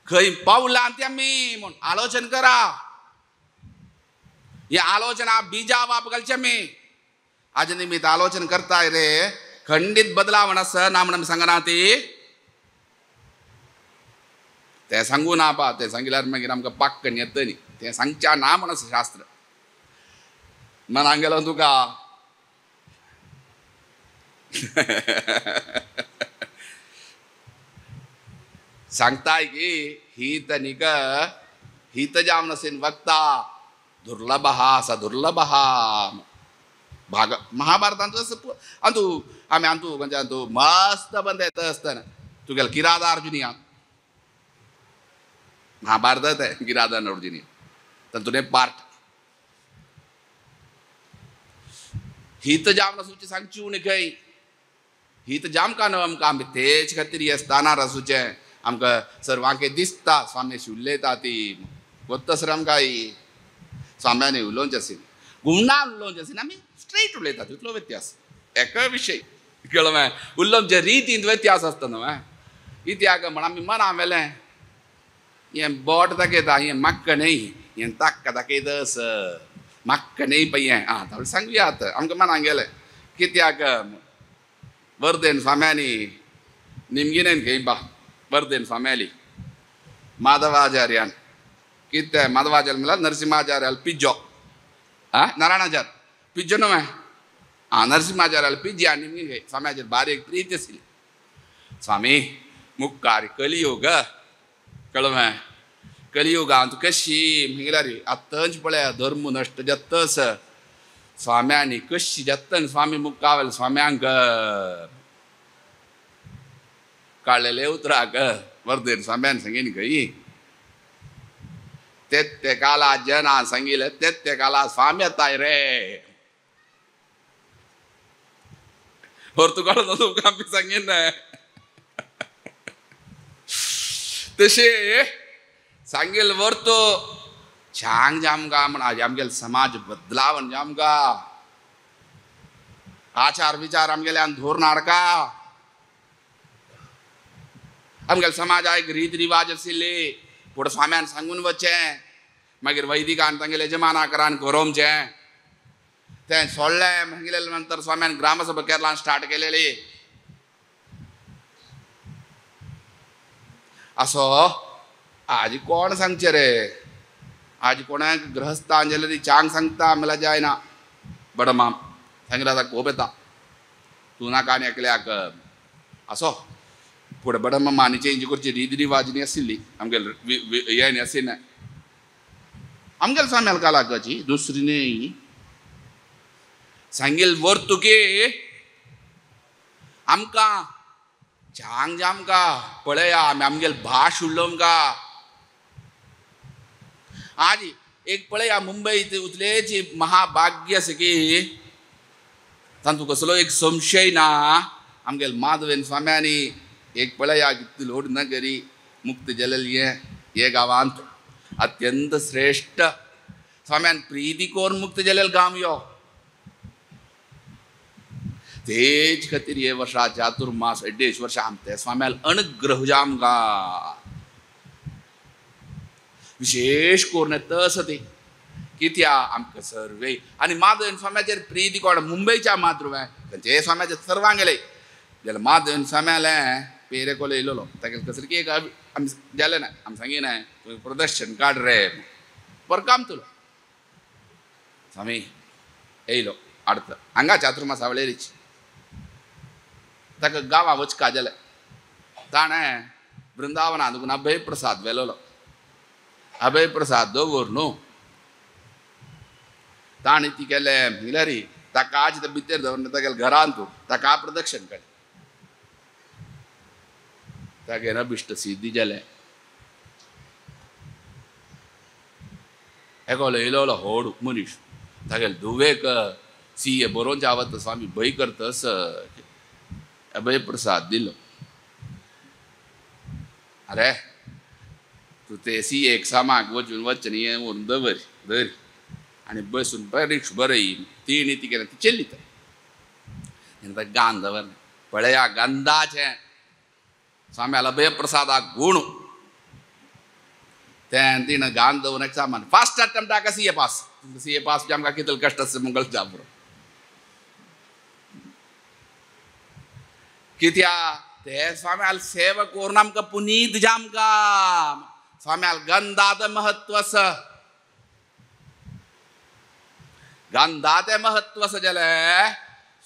S1: खंय पावलां ती आमी म्हूण आलोचन करा हे आलोचना बीजा वाप घालचे आमी हाजे निमित्त आलोचन करताय रे खंडीत बदलावण आसा ना म्हणून सांगना ती ते सांगू ना पा ते सांगिल्यार मागीर आमकां पाक्कन येता न्ही ते सांगच्या ना म्हण आसा शास्त्र मनाक गेलो तुका सांगताय की हित न्हिक हित जावन असेन वक्ता दुर्लभ असा दुर्लभ भाग महाभारतांचो अंतू आमी अंतू म्हणजे अंतू मस्त बंद येता आसतना तुगेलो किरादा अर्जुनिया महाभारत आहे किरादा अर्जुनिया तातूंत पार्ट हित जावन आसूचें सांगची उणी खंय हित जामकां न्हू आमकां आमी तेच खातीर हे स्थानार आसूचें आमकां सर्वांके दिसता स्वामीशी उलयता ती गोत्ता सर आमकां स्वाम्यानी उलोवचें आसलें गुणान उलोवचें आसलें आमी स्ट्रेट उलयता तितलो व्यत्यास एका विशय कळ्ळो मॅ उलोवचे रितींत व्यत्यास आसता न्हू इत्याक म्हण आमी मना मेलें हें बोट दाखयता हें म्हाका न्हय हें ताक्का दाखयतस म्हाका न्हय पय हें आं थोडें सांगुयात आमकां मनाक गेलें कित्याक वर्देन स्वाम्यांनी निमगिनेन खंय बा वर्देन स्वाम्याली माधवाचार्यान कितें माधवाचार्य म्हणल्यार नरसिंहाचार्याल पिज्जो नारायणाचार्य पिज्जो न्हू आं नरसिंहाचार्याल पिज्जी आनी निमगीन खंय स्वाम्याचेर बारीक प्रीत आसली स्वामी मुखार कलियुग कळ्ळो मॅ कलियुगांत कशी म्हळ्यार आतांच पळय धर्म नश्ट जातस स्वाम्यांनी कशी जातन स्वामी मुखावेल स्वाम्यांक काडलेले उतराक वर्देन स्वाम्यान सांगीन खंय ते काला जना सांगिल्लें ते काला स्वामी येताय रे तुका तुका आमी सांगीन तशे सांगेल वर्तो छांग जामगा म्हण आमगेले समाज बदलावन जामगा आचार विचार आमगेल्यान धोर नाडका आमगेले समाजाक रीत रिवाज आशिल्ली फुडें स्वाम्यान सांगून वचचें मागीर वैदिकान तांगेले यजमानाकरान गरोवचें तें सोडलें मागीर नंतर स्वाम्यान ग्रामसभा केरळान स्टार्ट केलेली असो आज कोण सांगचे रे आज कोणाक ग्रहस्थांजली चांग सांगता मला जायना बड माम सांगला आता कोप येता तू नाका आनी एकल्याक असो पुढे बड मानी चेंज करची रीत रिवाजनी आशिल्ली आमगेल हें आशिल्लें आमगेल साम्याल कालाकाची दुसरी न्ही सांगेल वर्तुके आमकां चांग जामका पळया आमी आमगेल भाश उरलो आमकां आज एक पळया मुंबई उतलेची महाभाग्य आसा की तातूंत कसलो एक संशय ना आमगेल माधवेन स्वाम्यांनी एक पळया कितली लोड नगरी मुक्त जालेली हे गांवांत अत्यंत श्रेष्ठ स्वाम्यान प्रिती करून मुक्त जालेलो गांव यो तेज खातीर हे वर्षा चातुर्मास 1.5 वर्षा आमचे स्वाम्याल अनुग्रह जामका विशेष करून येता ती कित्या आमकां सर्वे आनी माधवेन स्वाम्याचेर प्रिती कोण मुंबयच्या मातृवे खंयचे स्वाम्याचे सर्वांक गेले जाल्यार माधवेन स्वाम्यालें पेरे कोलो येयलो ताका कसर की एक आमी जालें ना आमी सांगिना प्रदर्शन काड रे बरें काम तुलो स्वामी येयलो आडत हांगा चातुर्मास आवळेरीच ताका गांवां वचका जालें ताणें वृंदावनांत देखून अभय प्रसाद व्हेलोलो अभय प्रसाद दवर न्हू ताणें ती केलें मिलरी ताका आज भितर दवरलें तागेल्या घरांत तूं ताका प्रदक्षिण केलें तागेलें अभिश्ट सिद्धी जालें एकोलो येयलो व्हड मनीस तागेले धुवेक सीए बरोवन जावत स्वामी भंय करतस अभय प्रसाद दिलो अरे तू ते सीएक सामाक वचून वचन हें व्हरून दवर धर आनी बसून परीक्ष बरय ती ती केलें ती चेल्ली तर गान दवरलें पळया गंधाचें स्वाम्याला अभय प्रसादाक गुण तें तिणें गान दवरून एक सामान फास्ट अटेम्प्ट ताका सीए पास आमकां कितले कश्ट आसा मंगल जाबरो कित्या ते स्वाम्याल सेवा करून आमकां पुनीत जामका स्वाम्याल गंधाचें महत्व आसा गंधाचें महत्व आसा जाल्यार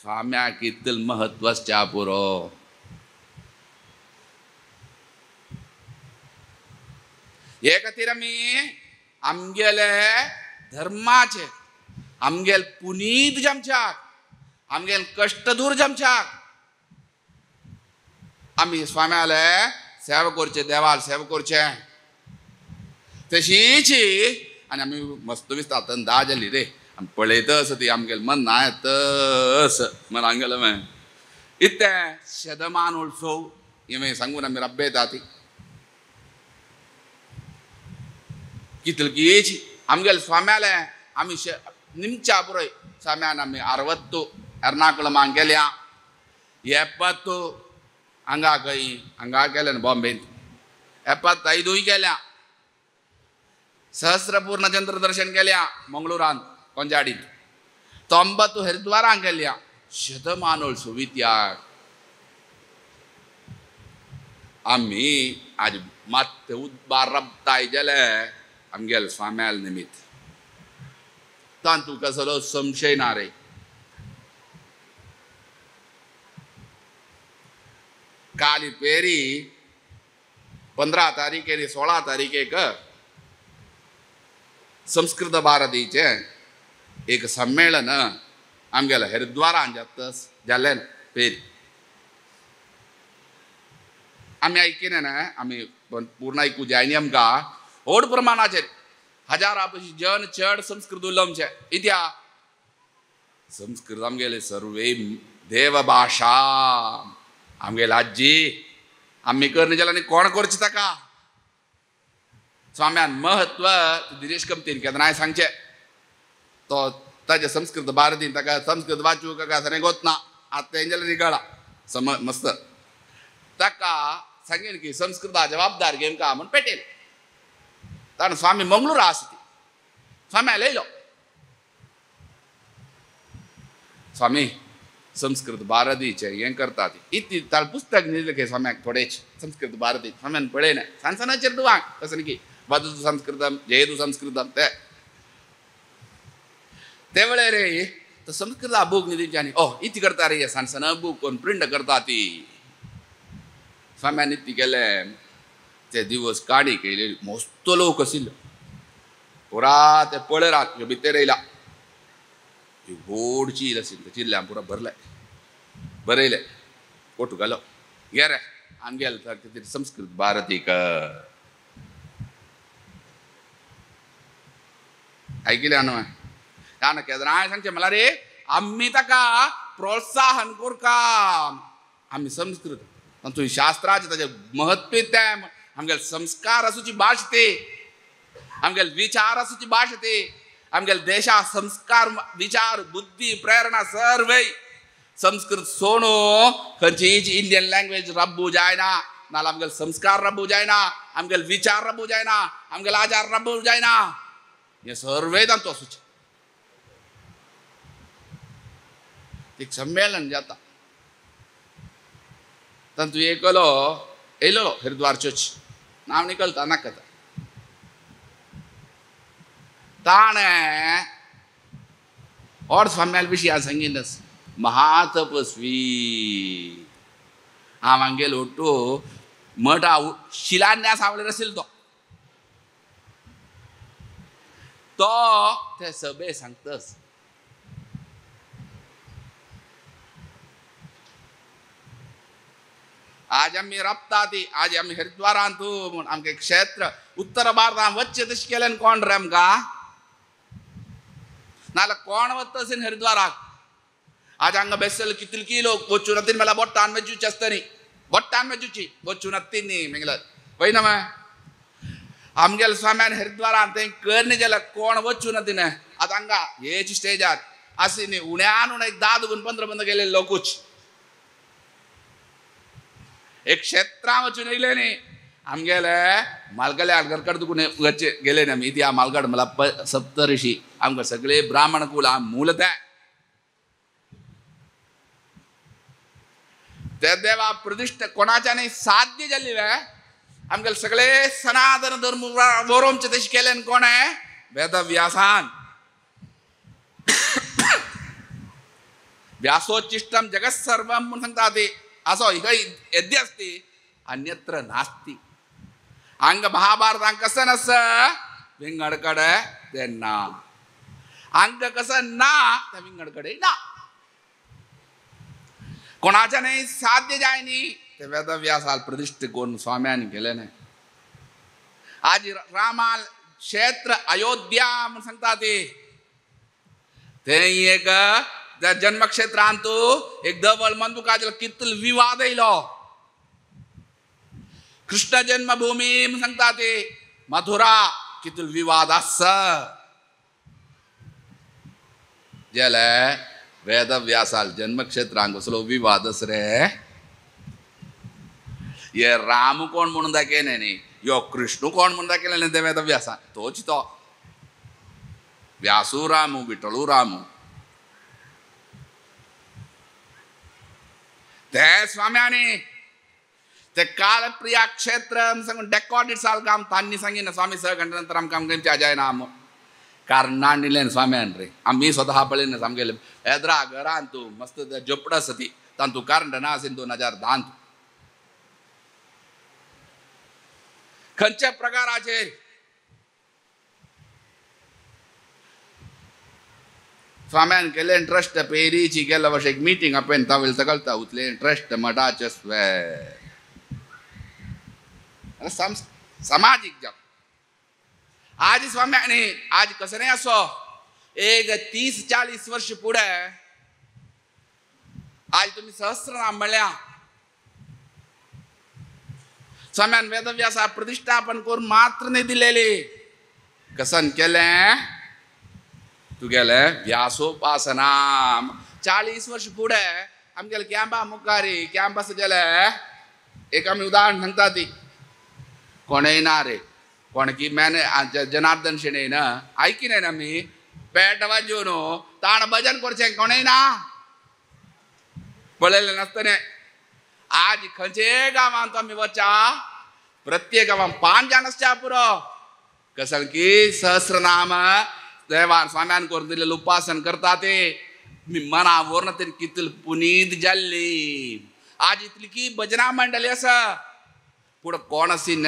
S1: स्वाम्याक कितले महत्व आसच्या पुरो हे खातीर आमी आमगेले धर्माचे आमगेल पुनीत जामच्याक आमगेल कश्ट दूर जामच्याक आमी स्वाम्याले सेवा करचे देवाल सेवा करचे तशीच आनी आमी मस्त दिसता दा जाली रे आमी पळयतस ती आमगेले मन ना येतस मन आमगेलें मागीर इतें शेदमान उत्सव हे मागीर सांगून आमी रब्बयता ती कितले कीच आमगेले स्वाम्याले आमी निमच्या पुरय स्वाम्यान आमी 60 एर्नाकुलमाक गेल्या 70 हांगा केलें बॉम्बेन 75 केल्या सहस्रपूर्ण चंद्र दर्शन केल्या मंगळुरान कोंजाडीत 90 हरिद्वाराक गेल्या शतमानोळ सुवित्याक आमी आज मात उद्बार रबताय जाल्यार आमगेल स्वाम्याल निमित्त तातूंत कसलो संशय ना रे काली पेरी 15 तारीख आनी 16 तारीखेक संस्कृत भारतीचे एक सम्मेलन आमगेले हरिद्वारान जाल्लें पेरी आमी ऐकिना ना आमी पूर्ण आयकूं जायना आमकां व्हड प्रमाणाचेर हजारा पयशी जन चड संस्कृत उलोवचे इत्या संस्कृत आमगेले सर्वे देवभाषा आमगेले आजी आमी करना जाल्यार आनी कोण करचें ताका स्वाम्यान महत्व दिनेश कमतीन केन्नाय सांगचें तो ताजे संस्कृत भारतीन ताका संस्कृत वाचूंक ताका खरें गोतना आतां तें जाल्यार रिगाळा मस्त ताका सांगेन की संस्कृता जबाबदार घेवन का म्हूण पेटयलें ताणें स्वामी मंगळूरा आसा ती स्वाम्याक लयलो स्वामी संस्कृत भारतीचे हें करता ती इतली ताल पुस्तक न्हिदले स्वाम्याक थोडेच संस्कृत भारती स्वाम्यान पळयना सांसनाचेर दुवांक तसं न्ही की वदतु संस्कृतम जयतु संस्कृतम ते वेळेर तो संस्कृत बूक न्हिदीचे आनी इतली करता रे सांसना बूक कोण प्रिंट करता ती स्वाम्यान इतली केले ते दिवस काडी केलेली मस्त लोक आशिल्लो पुरा ते पळयरात भितर येयला गोड चील आशिल्ली चिल्ल्यान पुरो भरले बरयले फोटो घालो घे रे आमगेल संस्कृत भारतीक ऐकले न्हू ताणें केदराय सांगचें म्हळ्यार रे आमी ताका प्रोत्साहन कोरका आमी संस्कृत तातूंत शास्त्राचें ताचें महत्व तें आमगेल संस्कार आसूची भाश ती आमगेल विचार आसूची भाश ती आमगेल देशा संस्कार विचार बुद्धी प्रेरणा सर्वय संस्कृत सोनो खंयचीच इंडियन लँग्वेज रब्बू जायना नाल्यार आमगेल संस्कार रब्बू जायना आमगेल विचार रब्बू जायना आमगेल आचार रब्बू जायना हे सर्वय तांचो आसूचें एक संमेलन जाता तातूंत एकलो येयलो हरिद्वार चर्च नांव निकळटा नाका ताणें और स्वाम्याल विशीं सांगिल्लें महातपस्वी हांव हांगेलो ओट्टू मठ शिलान्यास आवडीर आशिल्लो तो ते सभे सांगतास आज आमी रपता ती आज आमी हरिद्वारांत म्हूण आमगे क्षेत्र उत्तर भारतांत वच्चे तशें केलें कोण रे आमकां नाल्यार कोण वता अशें हरिद्वाराक आज हांगा बेसल कितली लोक वचून हत्तीन मला बोट्टान मेजूची आसता न्ही बोट्टान मेजूची वचून हत्तीन न्ही मेंगला पळयना मग आमगेल स्वाम्यान हरिद्वारांत थंय करनी जाल्यार कोण वचून हत्तीन आतां हांगा हेच स्टेजार अशी न्ही उण्यान उणे 10 दुगून 15 बंद गेले लोकूच एक क्षेत्रां वचून येयले न्ही आमगेले मालगले आडगरकड दुखून गेले न्ही आमी ती मालगड मला सप्तऋषी आमकां सगळे ब्राह्मण कुल मूलत ते देवा प्रतिष्ठा कोणाच्यानी साध्य जाल्ली रे आमगेले सगळे सनातन धर्म वरोमचे तशें केलें कोण वेदव्यासान व्यासोच्चिष्टम जगत सर्वम म्हणून सांगता ती असो यद्य अस्ति अन्यत्र नास्ति हांगा महाभारतांत कसं नस विंगड कಡೆ ते ना हांगा कसं ना त्या विंगड कಡೆ ना कोणाच्या नाही साध्य जाय न्ही ते वेदव्यासाल प्रतिष्ठा करून स्वाम्यान केले नाही आज रामाल क्षेत्र अयोध्या म्हणून सांगता ते एक त्या जन्मक्षेत्रांत एक दवल मंदुकाचो कितल विवाद येयलो कृष्ण जन्मभूमी म्हणून सांगता ते मथुरा कितल विवाद आस जाल्यार वेदव्यासाल जन्मक्षेत्रांक कसलो विवाद आस रे ये राम कोण म्हणून दाखयले न्ही यो कृष्ण कोण म्हणून दाखयले न्ही ते वेदव्यासान तोच तो व्यासू रामू विठ्ठलू रामू ते स्वाम्यानी ते काल प्रिया क्षेत्र सांगून डेकॉर्डेड साल काम तांणी सांगिना स्वामी स घंटे नंतर आमकां आमच्या जायना आम कारण दिलें स्वाम्यान रे आमी स्वता पळयना सामकेले येद्रा घरांत तूं मस्त झोपड आसा ती तातूंत कारण ना आसीन 2010 खंयच्या प्रकाराचेर स्वाम्यान केले ट्रस्ट पेरीची गेल्या वर्ष एक मीटिंग आपण तावेल तकलता उतले ट्रस्ट मठाचे सामाजिक जप आज स्वाम्याने आज कसं नाही असो एक 30-40 वर्ष पुढे आज तुम्ही सहस्रनाम म्हणल्या स्वाम्यान वेदव्यासा प्रतिष्ठापन करून मात्र नाही दिलेली कसन केलें तुगेले व्यासोपासना 40 वर्ष पुढे आमगेले कॅम्पा मुखारी कॅम्पस गेले एक आमी उदाहरण सांगता ती कोणेय ना रे कोणकी मॅने जनार्दन शेणे ना ऐकी नाही ना मी पेट वाजून ताण भजन करचें कोणेय ना पळयलें नासतलें आज खंयचे गांवांत आमी वचा प्रत्येक गांवांत 5 जाण आसच्या पुरो कसं की सहस्रनाम देवान स्वाम्यान करून दिलेलं उपासन करता ते मी मना वरना तरी कितल पुनीत जाल्ली आज इतली की भजना मंडळी आसा पुढं कोण आसीन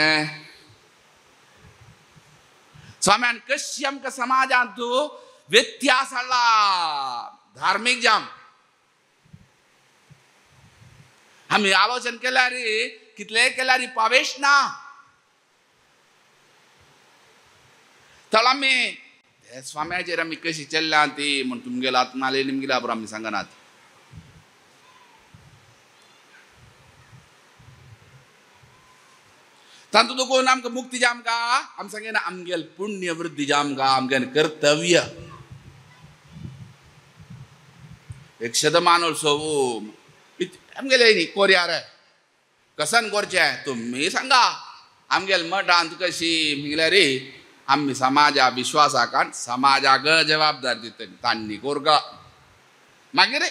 S1: स्वाम्यान कशी आमकां समाजांत व्यत्यास हाडला धार्मीक जाम आमी आलोचन केल्यार कितले केल्यार पावेश ना तर आमी स्वाम्याचेर आमी कशी चल्ल्या ती म्हण तुमगेलो आत्माले निमगेल्या बरोबर आमी सांगनात तातूंत देखून आमकां मुक्ती जाय आमकां आमी सांगना आमगेल पुण्य वृद्धी जाय आमकां आमगेलें कर्तव्य एक शतमानोत्सव आमगेले न्ही कोरया रे कसन करचें तुमी सांगा आमगेल मठांत कशी म्हगल्यार आमी समाजा विश्वासाक समाजाक जबाबदार दितली तांणी कोरगा मागीर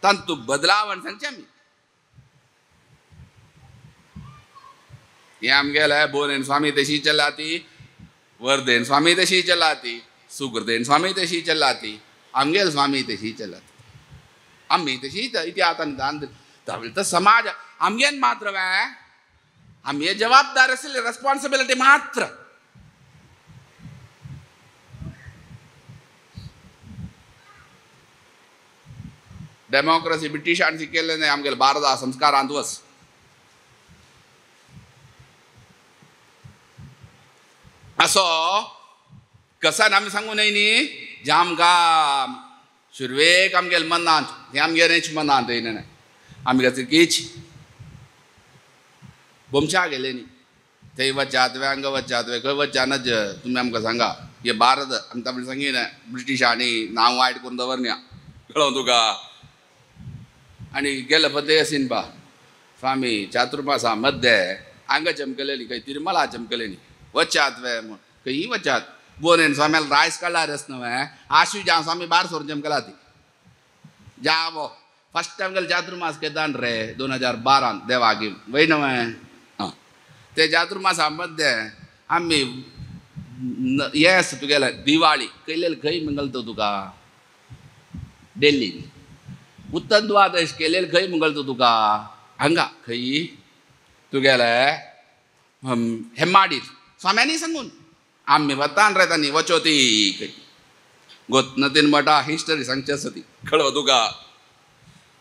S1: तांतू बदलाव सांगचें आमी हे आमगेले बोनेन स्वामी तशी चलाती वर्देन स्वामी तशी चलाती सुगर्देन स्वामी तशी चलाती आमगेल स्वामी तशी चलाती आमी तशी इतिहासान तर समाज आमगेन मात्र आमी हे जबाबदार आसले रेस्पॉन्सिबिलिटी मात्र डेमोक्रेसी ब्रिटिशान शिकयल्लें न्ही आमगेले भारता संस्कारांत वच असो कसान आमी सांगू न्हय न्ही जे आमकां सुरवेक आमगेले मनांत हे आमगेलेच मनांत येयना न्हय आमी खातीर कीच बोमच्या गेले न्ही थंय वचात वे हांगा वचात वे खंय वचानच तुमी आमकां सांगा हे भारत आमी तांणी सांगिना ब्रिटिशांनी नांव वायट करून दवरया कळ्ळो तुका आनी गेले पद्दे असीन पा स्वामी चातुर्मासा मध्य हांगा चमकलेली खंय तिरुमला चमकलेली वचात वे म्हूण खंयी वचात बोनेन स्वाम्याल रायस काडला रस न्हय आशू जावं स्वामी भायर सोर चमकला ती जावो फर्स्ट टाइम गेले चातुर्मास केदान रे 2012 देवागी वय न्हय ते चातुर्मासा मध्य आमी येस तुगेले दिवाळी केलेली खंय मंगलतो तुका दिल्ली उत्तर द्वादश केलेली खंय मंगलतो तुका हांगा खंय तुगेले हेम्माडीर स्वाम्यांनी सांगून आमी वतान रे तांणी वचो ती खंय गोतनतीन मठा हिस्टरी सांगची आसा ती कळ्ळो तुका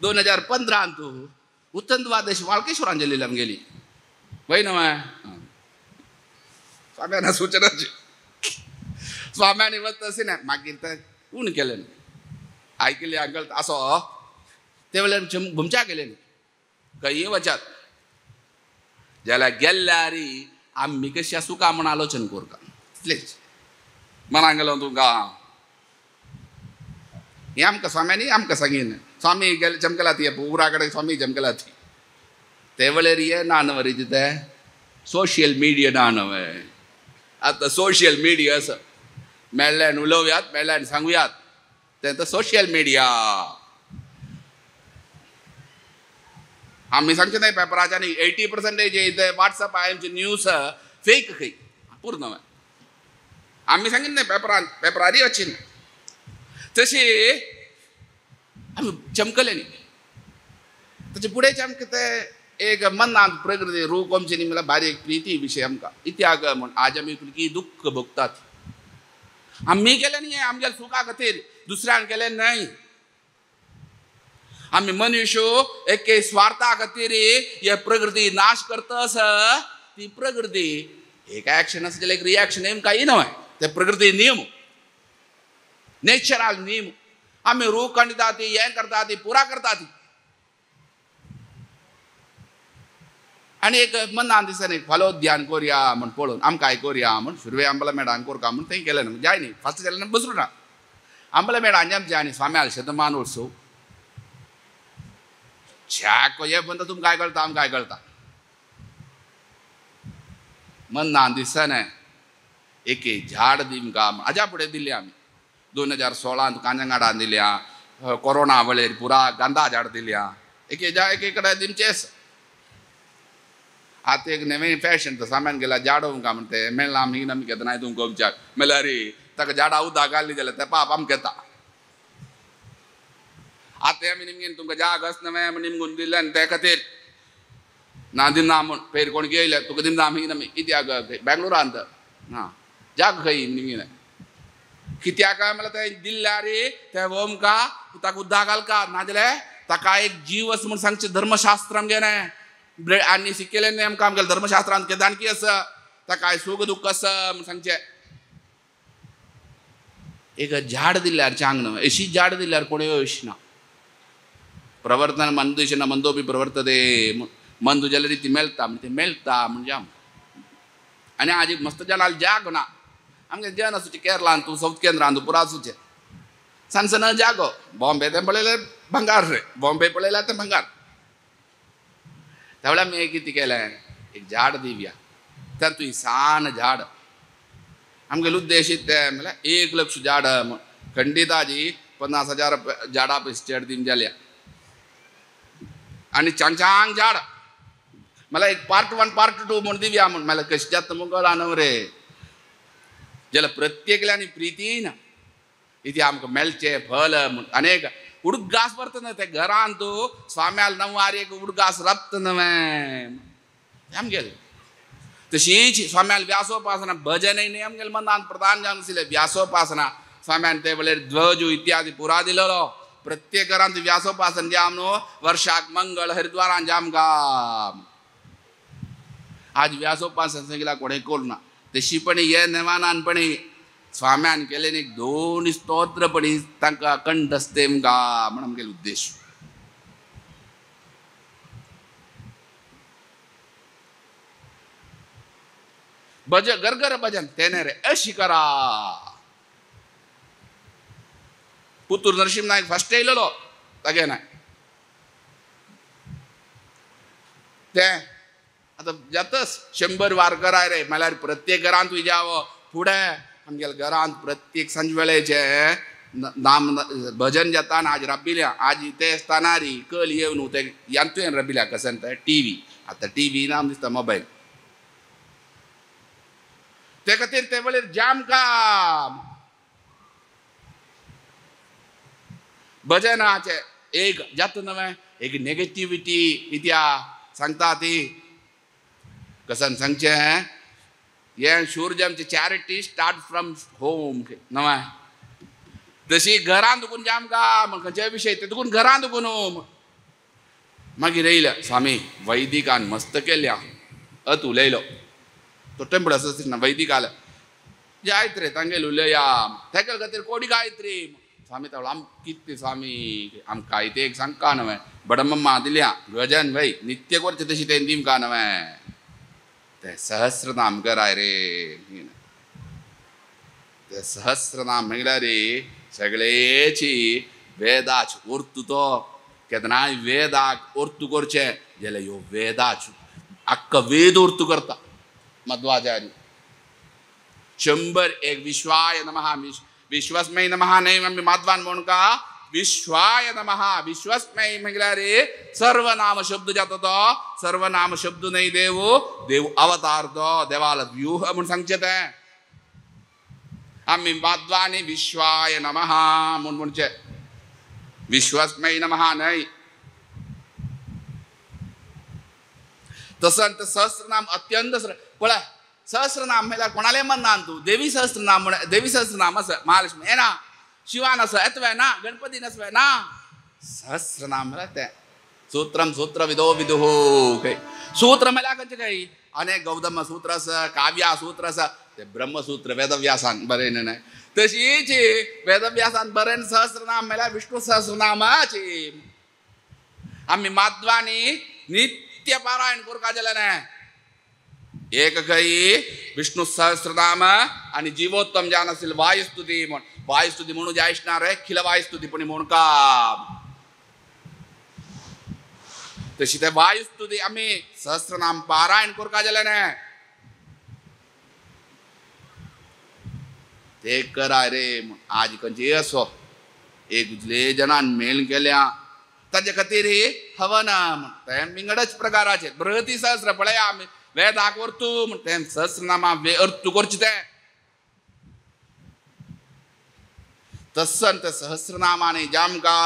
S1: 2015 तू उत्तर द्वादश वाळकेश्वरान गेलेली आमगेली वय न्हय स्वाम्यान सूचनाची स्वाम्यांनी वता अशें मागीर ते उण केलें आयकली अंकल असो ते वेळार घुमच्या गेले खंय वचात जाल्यार गेल्यार आमी कशी आसूं काय म्हूण आलोचन कोरता इतलेंच मनाक गेलो तुका हे आमकां स्वाम्यांनी आमकां सांगीन स्वामी गेले चमकला ती पुरा कडेन स्वामी चमकला ती ते वेळार हे ना न्हय रे ते सोशियल मिडिया ना न्हय आतां सोशियल मिडिया आसा मेळ्ळ्यान उलोवयात मेळ्ळ्यान सांगुयात तें सोशियल मिडिया आमी सांगचें न्हय पेपराच्यांनी 80% वॉट्सअप आमची न्यूज फेक खंय पूर्ण न्हय आमी सांगीन न्हय पेपरारी वचची तशी आमी चमकले न्ही ताचे फुडें आमकां ते एक मनांत प्रकृती रूख आमची न्ही म्हळ्यार बारीक प्रिती विशय आमकां इत्याग म्हूण आज आमी की दुख्ख भोगतात आमी केलें न्ही आमगेल्या सुखा खातीर दुसऱ्यान केलें न्हय आमी मनुष्य एके स्वार्था खातीर हे प्रकृती नाश करतस ती प्रकृती एक एक्शन आसा जाल्यार एक रिएक्शन नेम काही न्हय ते प्रकृती नियम नेचरल नियम आमी रूख खंडिता ती हें करता ती पुरा करता ती आनी एक मनान दिसना एक फालो ध्यान कोरया म्हण पळोवन आमकां आयकोरया म्हण सुरवे आंबला मेळान कोरका म्हण थंय केलें न्हय जाय न्ही फस्ट जाल्यार बसरूं ना आंबला मेळा आनी आनी स्वाम्याल शतमान उत्सव छाक हे म्हणटा तुमकां आयकळटा आमकां आयकळटा मनान दिसना एक झाड दी आमकां हाज्या फुडें दिल्ली आमी 2016 कांजंगाडान दिल्या कोरोना वेळेर पुरा गांधा झाड दिल्या एक जा एकीकडे दिमचेस आता एक नवीन फॅशन तर सामान गेला जाडवून का म्हणते मेळला आम्ही नमी घेता नाही तुमको विचार मला अरे ताका जाडा उदा घालली जाल्यार ते पाप आम घेता आता आमी निमगेन तुमकां जाग आसना निमगून दिले आनी ते खातीर ना दिना म्हूण पयर कोण गेले तुका दिना आमी नमी कित्याक बेंगलोरांत ना जाग खंय निमगेन कित्याक म्हळ्यार ते दिल्ल्या रे ते ओमका ताका उद्दा घालका नाजाल्यार ताका एक जीव आसा म्हूण सांगचे धर्मशास्त्रान गेले आनी शिकले नेम काम केलं धर्मशास्त्रांत केदानकी आसा ताका सुख दुःख आसा म्हूण सांगचे एक झाड दिल्यार चांग न्हय अशी झाड दिल्यार कोणी अशी ना प्रवर्तन मंदुशेन मंदोपी प्रवर्तते मन तुज्या रीती मेळटा ते मेळटा म्हणजे आनी आज मस्त जनाल जाग ना आमगे जन आसूचे केरळांत तूं साऊथ केंद्रांत तूं पुरा आसूचे सनसन जागो बॉम्बे ते पळयल्यार भंगार रे बॉम्बे पळयल्यार ते भंगार त्या वेळार मी कितें केलें एक झाड दिवया तर तूं सान झाड आमगे उद्देशीत ते म्हळ्यार 1 लाख झाड खंडिताजी 50,000 झाडां पयस दिवन जाल्या आनी चांग झाड मला एक पार्ट 1 पार्ट 2 म्हूण दिवया म्हूण मला कशें जाता मुगोळा न्हू रे जाल्यार प्रत्येकल्यानी प्रितीन इथे आमकां मेळचे फल म्हूण अनेक उडगास बरता ते घरांत तूं स्वाम्याल नववार एक उडगास रप्त न्हय आमगेले तशीच स्वाम्याल व्यासोपासना भजनय न्ही आमगेले मनांत प्रधान जावन आशिल्लें व्यासोपासना स्वाम्यान ते वेळार ध्वज इत्यादी पुरा दिलेलो प्रत्येक घरांत व्यासोपासना जाम न्हू वर्षाक मंगळ हरिद्वारान जाम गाम आज व्यासोपासना सांगितला कोणें करूं ना तशी पण हे नेवानानपणी स्वाम्यान केले एक 2 स्तोत्रपणी तांकां कंठस्तेम गा म्हण आमगेलो उद्देश भजन गरगर भजन तेने रे अशी करा पुतूर नरसिंह नायक फर्स्ट येयलेलो तागे नाय ते आता जातच 100 वारकराय रे म्हळ्यार प्रत्येक घरांत विजावो फुडें आमगेल्या घरांत प्रत्येक सांज वेळेचे नाम भजन जाता आज रबिल्या आज ते आसतना री कल येवन ते यांतूय रबिल्या कसन ते टीव्ही आता टीव्ही नाम दिसता मोबायल ते खातीर ते वेळार जाम काम भजनाचे एक जात नवे एक नेगेटिविटी इत्या सांगता ती कसन सांगचे ये शूरजमची चॅरिटी स्टार्ट फ्रॉम होम नवा तशी घरांत दुखून जाम काम खंयच्या विशय ते दुखून घरांत दुखून मागीर येयल्या स्वामी वैदिकान मस्त केल्या उलयलो तो टेंपल आसा वैदिक आला गायत्री तांगेल उलया तेका खातीर कोडी गायत्री स्वामी तो आम कितें स्वामी आमकां कायते एक सांगका नवे बडमम्मा दिल्या गजन वय नित्य करचे तशी तें दिमका नवे ते सहस्रनाम कराय रे ते सहस्रनाम म्हळ्यार रे सगळेची वेदाच उर्तू तो केदनाय वेदाक उर्तू करचे जाल्यार ह्यो वेदाच आख्खा वेद उर्तू करता मध्वाचार्य 101 विश्वाय नमः विश्वस्मै नमः नाही आम्ही माधवान म्हणून का विश्वाय नमः विश्वस्मै म्हटल्यार रे सर्वनाम शब्द जातो तो सर्वनाम शब्द नाही देव अवतार तो देवाला व्यूह म्हणून सांगचे ते आम्ही माधवानी विश्वाय नमः म्हणून म्हणचे विश्वस्मै नमः नाही तसं सहस्रनाम अत्यंत पळय सहस्रनाम म्हळ्यार कोणाले म्हणना तू देवी सहस्रनाम असं महालक्ष्मी येना शिवान असं येतवे ना गणपती नसवे ना सहस्रनाम म्हळ्यार ते सूत्रम सूत्र विदो विदुः काय सूत्र म्हळ्यार खंयचे काही अनेक गौतम सूत्र आसा काव्या सूत्र आसा ते ब्रह्मसूत्र वेदव्यासान बरें न्हय तशीच वेदव्यासान बरें सहस्रनाम म्हळ्यार विष्णू सहस्रनामाची आम्ही माधवानी नित्य पारायण करता जाल्यार न्हय एक काही विष्णू सहस्रनाम आणि जीवोत्तम जान असेल वायुस्तुती म्हणून जे ऐकणार आहे खिल वायुस्तुती पण म्हणून का तशी ते वायुस्तुती आम्ही सहस्रनाम पारायण करता जाल्यार न्हय ते कराय रे आज खंयचे असो एक उजले जनान मेल केल्या ताजे खातीर हवन म्हणटा विंगडच प्रकाराचे बृहती सहस्र पळया आमी वेदाक वर्तू म्हणटा सहस्रनामा अर्तू करचे ते तस्संत सहस्रनामाने जामका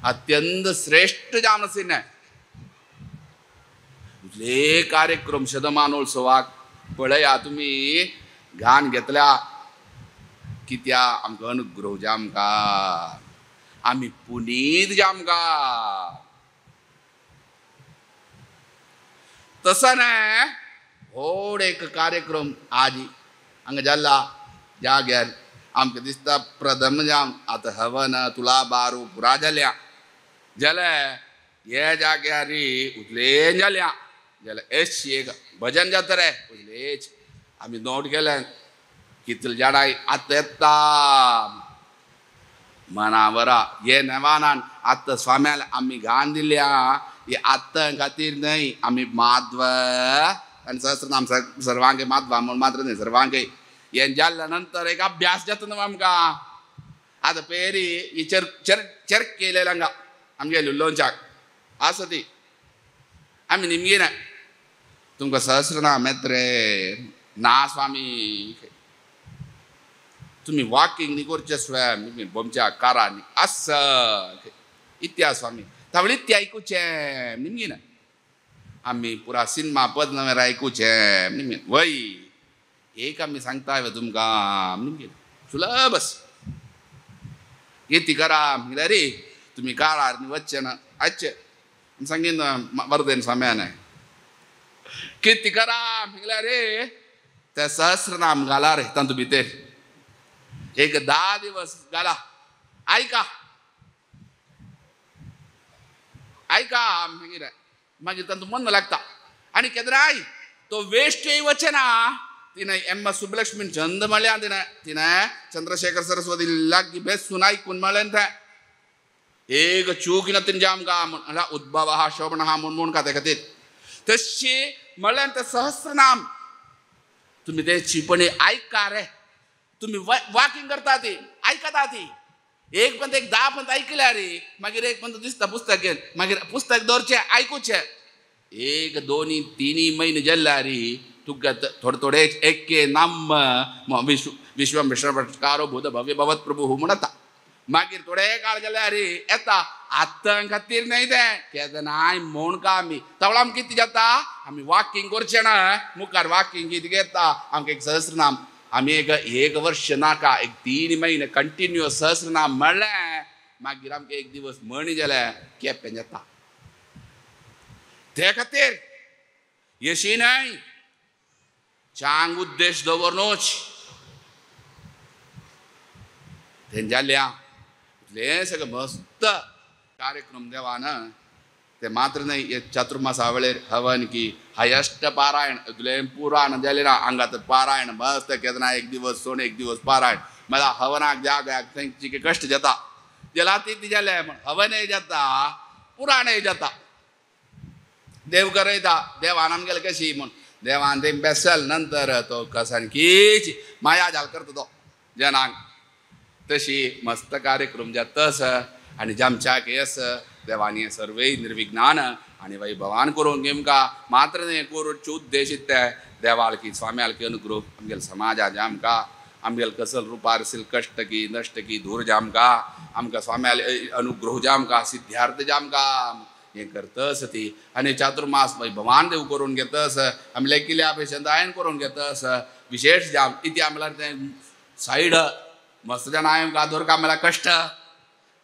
S1: अत्यंत श्रेष्ठ जामसिन कुठले कार्यक्रम शतमानोत्सवाक पळया तुम्ही घाण घेतल्या कित्या आमकां अनुग्रह जामका आमी पुनीत जामका तसा न्हय व्हड एक कार्यक्रम आज हांगा जाल्ला जाग्यार आमकां दिसता प्रथम जाम आतां हवन तुला बारू पुरा जाल्या जाल्यार हे जाग्यार उतलें जाल्या जाल्यार एशी एक भजन जाता रे उतलेच आमी नोट केलें कितले जाणां आतां येता मनावरा हे नेवानान आतां स्वाम्याल आमी घाण दिल्या हे आतां खातीर न्हय आमी माधव आनी सहस्रनाम सर्वांगे माधवा म्हूण मात्र न्हय सर्वांगे हे जाल्ल्या नंतर एक अभ्यास जाता न्हू आमकां आतां पेरी ही चर्क केलेले हांगा आमगे लोणच्याक आसा ती आमी निमगेन तुमकां सहस्रनाम येत रे ना स्वामी तुम्ही वॉकिंग न्ही करचे स्वयं बोमच्या कारांनी आस इत्या स्वामी तावळे इत्या आयकुचे निमगेन आमी पुरा सिनेमा पद नवें आयकुचे निमगेन वय एक आमी सांगता तुमकां निमगेन सुलभ येती करा म्हणल्यार रे तुम्ही कारार न्ही वच्चे ना आयचे सांगीन वरदेन स्वाम्यान किती करा म्हणल्यार रे ते सहस्रनाम घाला रे तातूंत भितर एक 10 दिवस घाला ऐका ऐका मागीर मागीर तातूंत मन लागता आनी केदराय तो वेस्ट वचे ना तिने एम सुब्बलक्ष्मी छंद म्हळ्या तिने चंद्रशेखर सरस्वती लागी बेसून आयकून म्हळें तें एक चूक ना तिने आमकां म्हणल्यार उद्भव हा शोभन हा म्हूण खाते खातीर तशी म्हळें तें सहस्रनाम तुम्ही ते चिपणी ऐका रे तुम्ही वॉकिंग करता ती आयकता ती एक पंत एक 10 पंत ऐकल्या रे मागीर एक पंत दिसता पुस्तक घेवन मागीर पुस्तक दवरचें आयकुचें एक 2-3 म्हयने जाल्ल्या रे तुका थोडे थोडे एके नाम विश्वम विश्वकारो भूत भव्य भवत प्रभू म्हणटा मागीर थोडे काळ जाल्यार रे येता आतां खातीर न्हय तें केदां नाय म्हूण का आमी तावळा आमकां कितें जाता आमी वॉकिंग करचें ना मुखार वॉकिंग कितें घेता आमकां एक सहस्रनाम आमी एक वर्ष नाका एक 3 म्हयने कंटिन्यू सहस्रनाम म्हणलें मागीर आमकां एक दिवस म्हणी जाल्यार केपें जाता ते खातीर येशी न्हय चांग उद्देश दवरनूच तें जाल्या इतलें सगळें मस्त कार्यक्रम देवान ते मात्र न्हय चातुर्मासा वेळेर हवन की हायस्ट पारायण इतलें पुराण जालें ना हांगा पारायण मस्त केदना एक दिवस सोड एक दिवस पारायण म्हळ्यार हवनाक जाग्याक थंयची कश्ट जाता जाल्यार ती जालें म्हण हवनय जाता पुराणय जाता देव गरयता देवान आमगेले कशी म्हूण देवान ते बेसल नंतर तो कसांकीच माया जाल करता तो जनांक तशी मस्त कार्यक्रम जातस आनी जामच्याक येस देवानी सर्वे निर्विघ्नान आनी वैभवान करूंक आमकां मात्र न्हय करूचे उद्देश ते देवाल की स्वाम्याल की अनुग्रह आमगेले समाजा जामकां आमगेले कसल रुपार सिल कश्ट की नश्ट की दूर जामकां आमकां स्वाम्याल अनुग्रह जामकां सिद्ध्यार्थ जामकां हें करतस ती आनी चातुर्मास वैभवान देव करून घेतस आमले किल्ल्या पेशंत हांवें करून घेतस विशेष जाम इति म्हळ्यार तें सायड मस्त जाण हांवें गादोर का म्हळ्यार कश्ट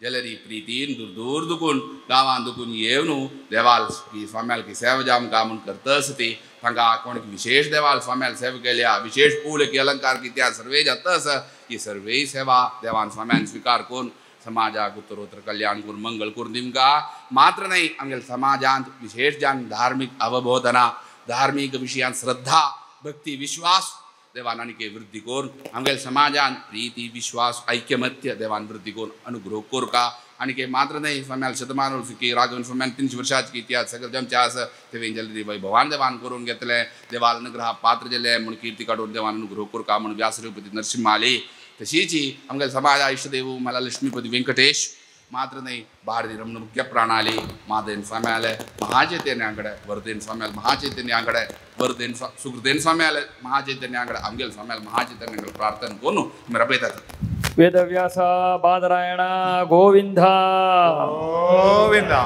S1: जाल्यार ही प्रितीन दूर दूर दुखून गांवान दुखून येवन देवाल की स्वाम्याल की सेवा जामकां म्हूण करतस ती तांकां कोण विशेष देवाल स्वाम्याल सेवा केल्या विशेष फूल की अलंकार की त्या सर्वे जातस ही सर्वे सेवा देवान स्वाम्यान स्वीकार करून समाजाक उत्तरोत्तर कल्याण करून मंगल करून दिमकां मात्र न्हय आमगेल्या समाजांत विशेष जान धार्मीक अवबोधना धार्मीक विशयान श्रद्धा भक्ती विश्वास देवान आनीक वृद्धी करून आमगेल्या समाजांत प्रीती विश्वास ऐक्यमत्य देवान वृद्धी करून अनुग्रह कोरका आनीक मात्र न्हय स्वाम्याल शतमान की राघवन स्वाम्यान 300 वर्षाची इतिहास सगळे जमचे आसा ते वेंजली वैभवान देवान करून घेतले देवाल अनुग्रहा पात्र जाले म्हूण कीर्ती काडून देवान अनुग्रह कोरका म्हूण व्यासरूपती नरसिंह आली तशीची आमगे समाज इष्टदेव मला लक्ष्मीपती व्यंकटेश मात्र नाही भारतीय रमण मुख्य प्राणाली मादेन स्वाम्याले महाचैतन्य अंगड वरदेन स्वाम्याल महाचैतन्य अंगड वरदेन सुखदेन स्वाम्याले महाचैतन्य अंगड आमगेल स्वाम्याल महाचैतन्य प्रार्थना कोण मेरा बेटा
S2: वेदव्यास बादरायण गोविंद
S3: गोविंदा